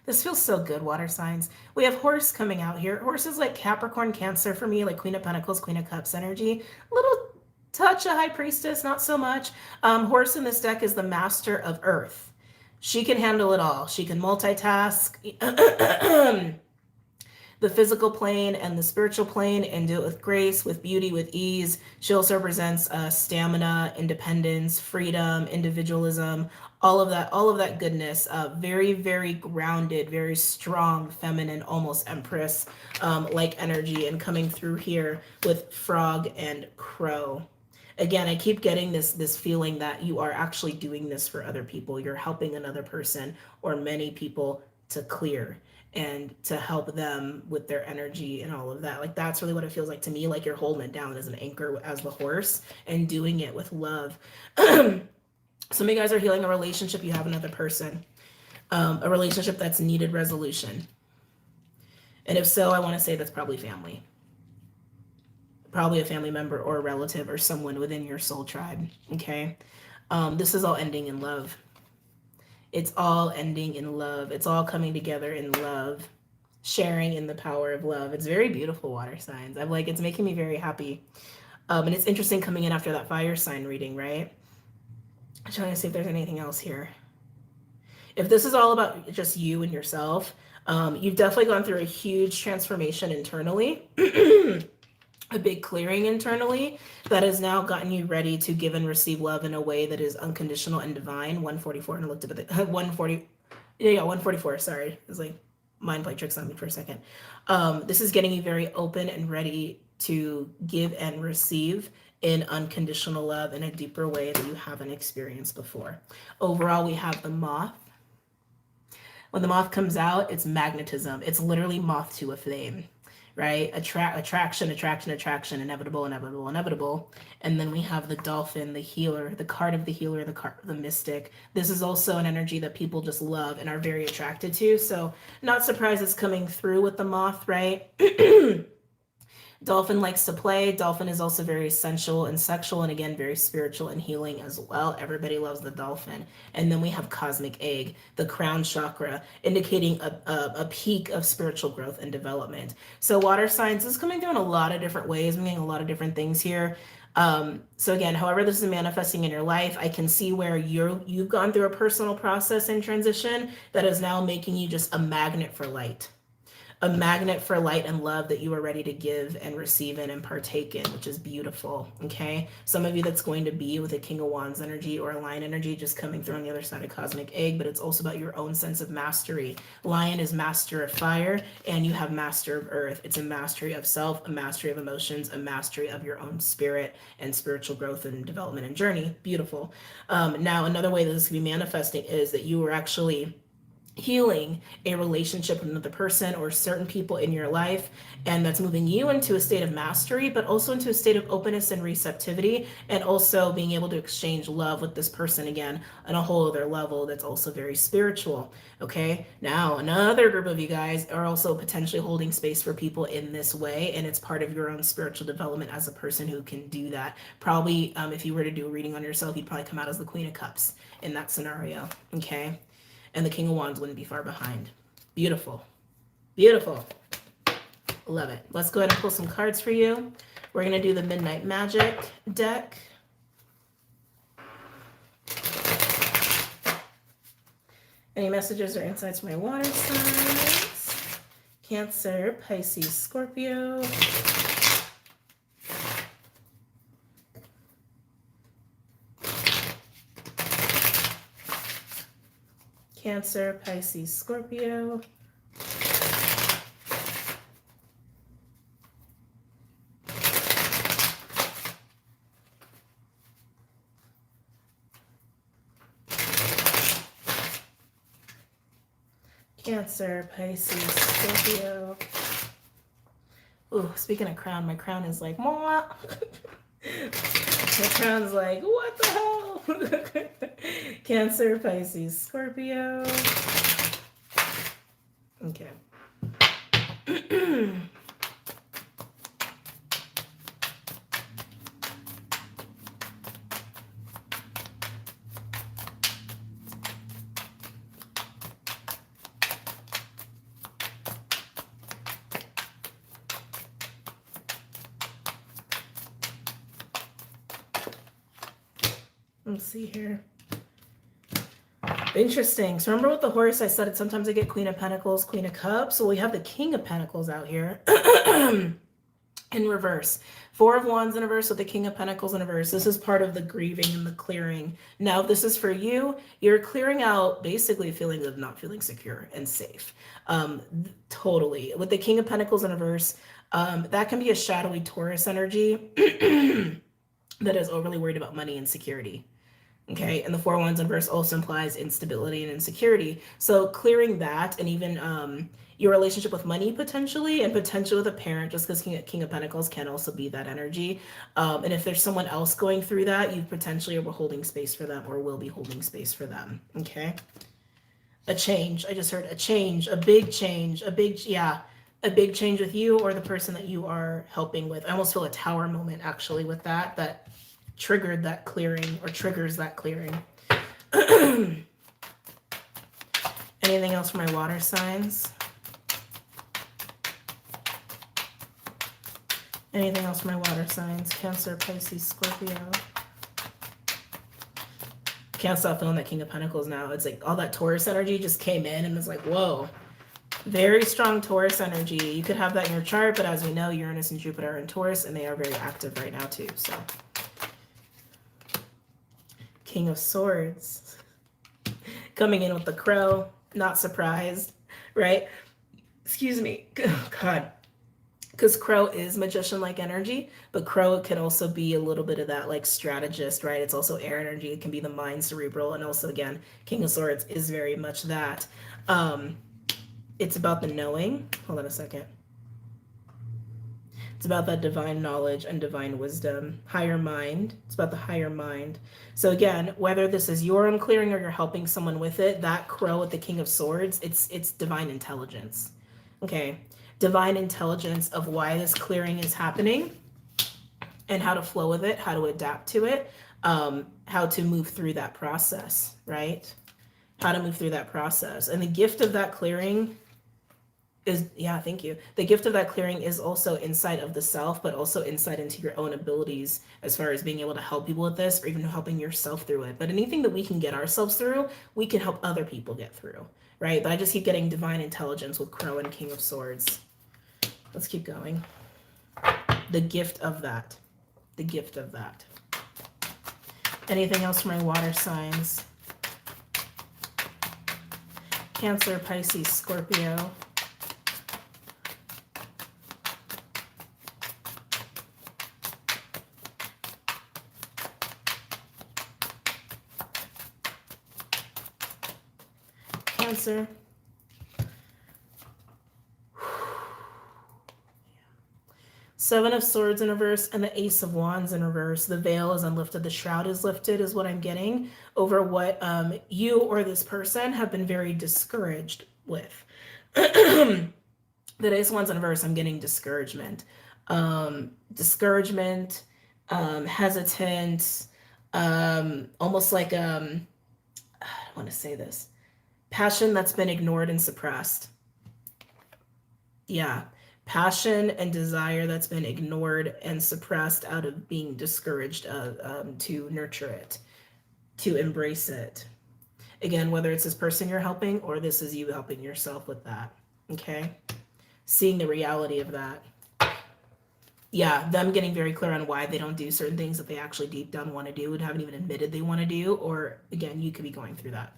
This feels so good, water signs. We have horse coming out here. Horse is like Capricorn, Cancer for me, like Queen of Pentacles, Queen of Cups energy. A little touch of High Priestess, not so much. Horse in this deck is the master of earth. She can handle it all. She can multitask the physical plane and the spiritual plane and do it with grace, with beauty, with ease. She also represents stamina, independence, freedom, individualism, all of that goodness. Very, very grounded, very strong, feminine, almost empress like energy, and coming through here with frog and crow. Again, I keep getting this feeling that you are actually doing this for other people. You're helping another person or many people to clear and to help them with their energy and all of that. Like, that's really what it feels like to me. Like you're holding it down as an anchor, as the horse, and doing it with love. Some of you guys are healing a relationship you have with another person, a relationship that's needed resolution. And if so, I want to say that's probably family. Probably a family member or a relative or someone within your soul tribe, okay? This is all ending in love. It's all ending in love. It's all coming together in love, sharing in the power of love. It's very beautiful, water signs. I'm like, it's making me very happy. And it's interesting coming in after that fire sign reading, right? I'm trying to see if there's anything else here. If this is all about just you and yourself, you've definitely gone through a huge transformation internally. A big clearing internally that has now gotten you ready to give and receive love in a way that is unconditional and divine. 144, and I looked up at the 144. Sorry, it was like mind played tricks on me for a second. This is getting you very open and ready to give and receive in unconditional love in a deeper way that you haven't experienced before. Overall, we have the moth. When the moth comes out, it's magnetism. It's literally moth to a flame. right? Attraction, attraction, attraction, inevitable, inevitable, inevitable. And then we have the dolphin, the healer, the card of the healer, the card of the mystic. This is also an energy that people just love and are very attracted to. So not surprised it's coming through with the moth, right? Dolphin likes to play. Dolphin is also very sensual and sexual, and again, very spiritual and healing as well. Everybody loves the dolphin. And then we have cosmic egg, the crown chakra, indicating a peak of spiritual growth and development. So water signs is coming through in a lot of different ways. I'm getting a lot of different things here. So again, however this is manifesting in your life, I can see where you've gone through a personal process and transition that is now making you just a magnet for light, a magnet for light and love that you are ready to give and receive in and partake in, which is beautiful. Okay. Some of you that's going to be with a King of Wands energy or a Lion energy just coming through on the other side of cosmic egg, but it's also about your own sense of mastery. Lion is master of fire and you have master of earth. It's a mastery of self, a mastery of emotions, a mastery of your own spirit and spiritual growth and development and journey. Beautiful. Now, another way that this can be manifesting is that you are actually healing a relationship with another person or certain people in your life, and that's moving you into a state of mastery, but also into a state of openness and receptivity, and also being able to exchange love with this person again on a whole other level that's also very spiritual. Okay, now another group of you guys are also potentially holding space for people in this way, and it's part of your own spiritual development as a person who can do that. Probably if you were to do a reading on yourself, you'd probably come out as the Queen of Cups in that scenario. Okay, and the King of Wands wouldn't be far behind. Beautiful. Beautiful. Love it. Let's go ahead and pull some cards for you. We're going to do the Midnight Magic deck. Any messages or insights from my water signs? Cancer, Pisces, Scorpio. Cancer, Pisces, Scorpio. Cancer, Pisces, Scorpio. Ooh, speaking of crown, my crown is like, Mwah. My crown's like, what the hell? Cancer, Pisces, Scorpio. Okay. Let's see here. Interesting. So remember with the horse, I said sometimes I get Queen of Pentacles, Queen of Cups. So we have the King of Pentacles out here in reverse. Four of Wands in reverse with the King of Pentacles in reverse. This is part of the grieving and the clearing. Now, this is for you. You're clearing out basically feelings of not feeling secure and safe. Totally. With the King of Pentacles in reverse, that can be a shadowy Taurus energy that is overly worried about money and security. Okay, and the Four of Wands in reverse also implies instability and insecurity. So clearing that, and even your relationship with money potentially, and potentially with a parent, just because King of Pentacles can also be that energy. And if there's someone else going through that, you potentially are holding space for them or will be holding space for them. Okay, a change. I just heard a change, a big change, a big change with you or the person that you are helping with. I almost feel a tower moment actually with that triggered that clearing or triggers that clearing. Anything else for my water signs? Anything else for my water signs? Cancer, Pisces, Scorpio. Can't stop feeling that King of Pentacles now. It's like all that Taurus energy just came in and was like, whoa. Very strong Taurus energy. You could have that in your chart, but as we know, Uranus and Jupiter are in Taurus, and they are very active right now too. So, King of Swords coming in with the crow. Not surprised, right? Excuse me. God. Because crow is magician-like energy, but crow can also be a little bit of that like strategist, right? It's also air energy. It can be the mind, cerebral, and also again, King of Swords is very much that. It's about the knowing. Hold on a second. It's about that divine knowledge and divine wisdom. Higher mind. It's about the higher mind. So again, whether this is your own clearing or you're helping someone with it, that crow with the King of Swords, it's divine intelligence. Okay. Divine intelligence of why this clearing is happening and how to flow with it, how to adapt to it, how to move through that process, right? How to move through that process. And the gift of that clearing is, yeah, thank you. The gift of that clearing is also insight of the self, but also insight into your own abilities as far as being able to help people with this or even helping yourself through it. But anything that we can get ourselves through, we can help other people get through, right? But I just keep getting divine intelligence with Crow and King of Swords. Let's keep going. The gift of that. The gift of that. Anything else for my water signs? Cancer, Pisces, Scorpio. Cancer. Seven of Swords in reverse and the Ace of Wands in reverse. The veil is unlifted. The shroud is lifted is what I'm getting over what you or this person have been very discouraged with. The Ace of Wands in reverse, I'm getting discouragement. Discouragement, hesitant, almost like, I want to say this, passion that's been ignored and suppressed. Yeah. Passion and desire that's been ignored and suppressed out of being discouraged to nurture it, to embrace it. Again, whether it's this person you're helping or this is you helping yourself with that, okay? Seeing the reality of that. Yeah, them getting very clear on why they don't do certain things that they actually deep down want to do and haven't even admitted they want to do, or again, you could be going through that.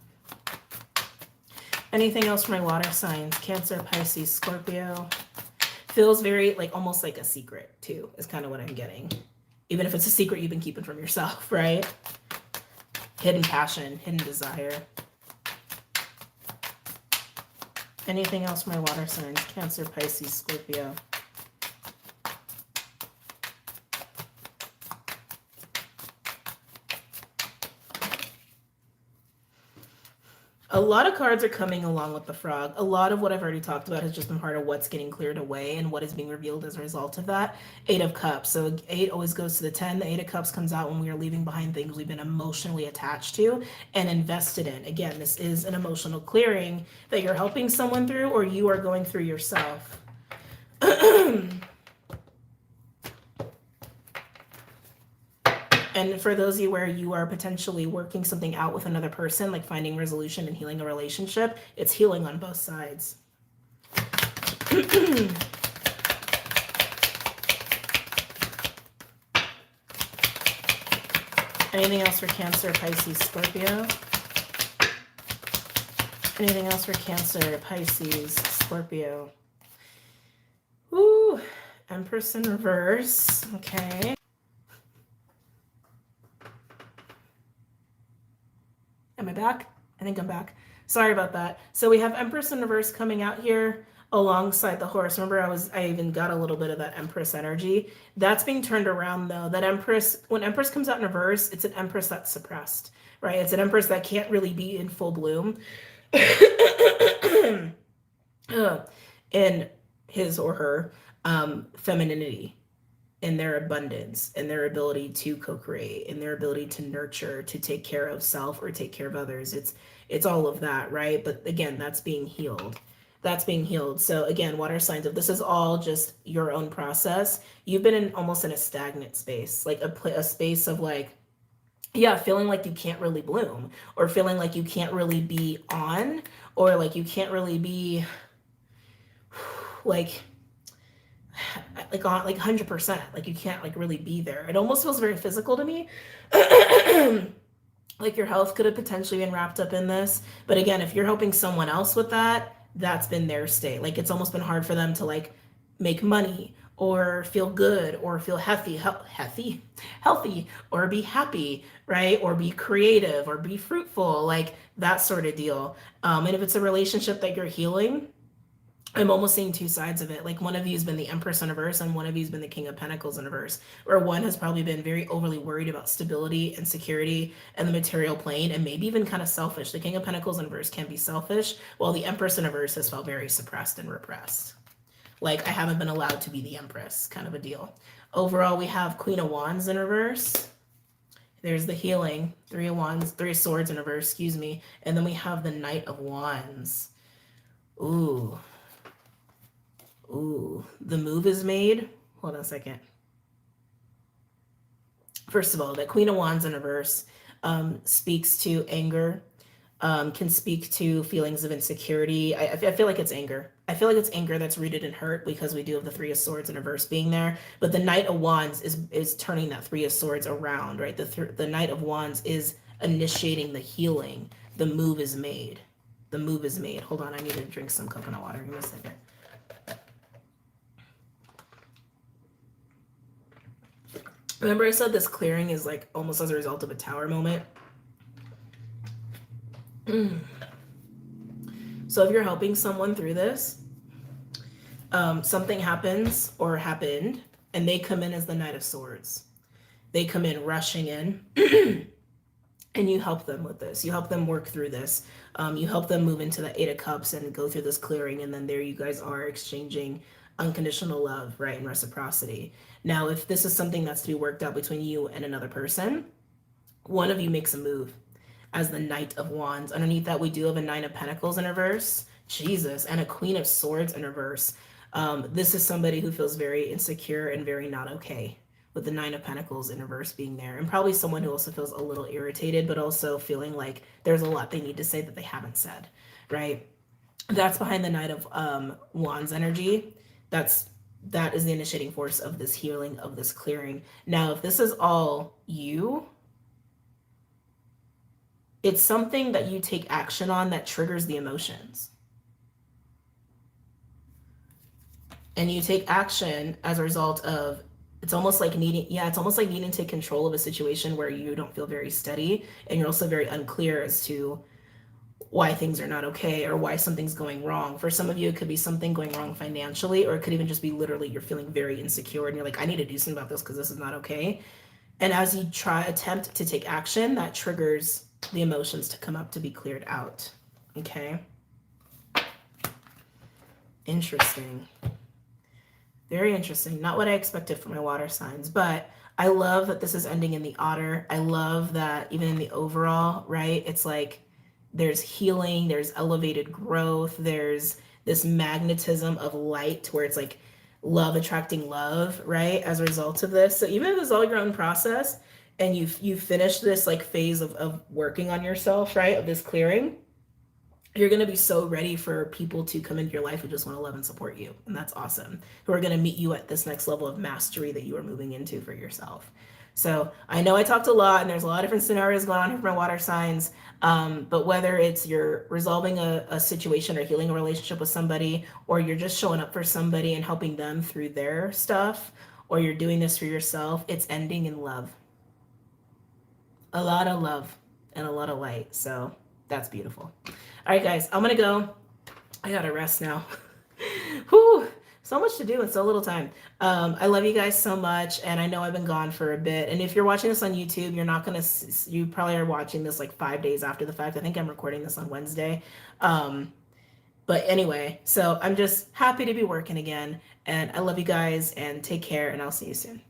Anything else for my water signs? Cancer, Pisces, Scorpio. Feels very like almost like a secret too, is kind of what I'm getting. Even if it's a secret you've been keeping from yourself, right? Hidden passion, hidden desire. Anything else for my water signs? Cancer, Pisces, Scorpio. A lot of cards are coming along with the frog. A lot of what I've already talked about has just been part of what's getting cleared away and what is being revealed as a result of that. 8 of Cups. So 8 always goes to the 10. The 8 of Cups comes out when we are leaving behind things we've been emotionally attached to and invested in. Again, this is an emotional clearing that you're helping someone through or you are going through yourself. And for those of you where you are potentially working something out with another person, like finding resolution and healing a relationship, it's healing on both sides. Anything else for Cancer, Pisces, Scorpio? Anything else for Cancer, Pisces, Scorpio? Ooh, Empress in reverse. Okay. Am I back? I think I'm back. Sorry about that. So we have Empress in reverse coming out here alongside the horse. Remember, I even got a little bit of that Empress energy. That's being turned around though. That Empress, when Empress comes out in reverse, it's an Empress that's suppressed, right? It's an Empress that can't really be in full bloom. In his or her femininity, in their abundance, in their ability to co-create, in their ability to nurture, to take care of self or take care of others. It's all of that, right? But again, that's being healed. That's being healed. So again, water signs, if this is all just your own process, you've been almost in a stagnant space, like a space of like, yeah, feeling like you can't really bloom, or feeling like you can't really be on, or like you can't really be like on like 100%, like you can't like really be there. It almost feels very physical to me. Like your health could have potentially been wrapped up in this. But again, if you're helping someone else with that, that's been their state. Like it's almost been hard for them to like make money or feel good or feel healthy, or be happy, right? Or be creative or be fruitful, like that sort of deal. And if it's a relationship that you're healing, I'm almost seeing two sides of it. Like one of you has been the Empress in reverse and one of you has been the King of Pentacles in reverse. Or one has probably been very overly worried about stability and security and the material plane and maybe even kind of selfish. The King of Pentacles in reverse can be selfish, while the Empress in reverse has felt very suppressed and repressed. Like I haven't been allowed to be the Empress, kind of a deal. Overall, we have Queen of Wands in reverse. There's the healing, Three of Swords in reverse, excuse me. And then we have the Knight of Wands. Ooh. Ooh, the move is made. Hold on a second. First of all, that Queen of Wands in reverse speaks to anger, can speak to feelings of insecurity. I feel like it's anger. I feel like it's anger that's rooted in hurt because we do have the Three of Swords in reverse being there. But the Knight of Wands is turning that Three of Swords around, right? The Knight of Wands is initiating the healing. The move is made. The move is made. Hold on, I need to drink some coconut water. Give me a second. Remember I said this clearing is like almost as a result of a tower moment? So if you're helping someone through this, something happens or happened, and they come in as the Knight of Swords. They come in rushing in, and you help them with this. You help them work through this. You help them move into the Eight of Cups and go through this clearing, and then there you guys are exchanging unconditional love, right, and reciprocity. Now, if this is something that's to be worked out between you and another person, one of you makes a move as the Knight of Wands. Underneath that, we do have a Nine of Pentacles in reverse, Jesus, and a Queen of Swords in reverse. This is somebody who feels very insecure and very not okay, with the Nine of Pentacles in reverse being there, and probably someone who also feels a little irritated, but also feeling like there's a lot they need to say that they haven't said, right? That's behind the Knight of Wands energy. That is the initiating force of this healing, of this clearing. Now, if this is all you, it's something that you take action on that triggers the emotions. And you take action as a result of, it's almost like needing to take control of a situation where you don't feel very steady, and you're also very unclear as to why things are not okay or why something's going wrong. For some of you, it could be something going wrong financially, or it could even just be literally you're feeling very insecure and you're like, I need to do something about this because this is not okay. And as you attempt to take action, that triggers the emotions to come up to be cleared out. Okay. Interesting. Very interesting. Not what I expected for my water signs, but I love that this is ending in the Otter. I love that even in the overall, right? It's like there's healing, there's elevated growth, there's this magnetism of light where it's like love attracting love, right? As a result of this. So even if it's all your own process and you've finished this like phase of working on yourself, right? Of this clearing, you're going to be so ready for people to come into your life who just want to love and support you. And that's awesome. Who are going to meet you at this next level of mastery that you are moving into for yourself. So I know I talked a lot and there's a lot of different scenarios going on here for my water signs. But whether it's you're resolving a situation or healing a relationship with somebody, or you're just showing up for somebody and helping them through their stuff, or you're doing this for yourself, it's ending in love. A lot of love and a lot of light. So that's beautiful. All right, guys, I'm going to go. I got to rest now. Whew. So much to do in so little time. I love you guys so much, and I know I've been gone for a bit. And if you're watching this on YouTube, you're not gonna. You probably are watching this like 5 days after the fact. I think I'm recording this on Wednesday. But anyway, so I'm just happy to be working again, and I love you guys, and take care, and I'll see you soon.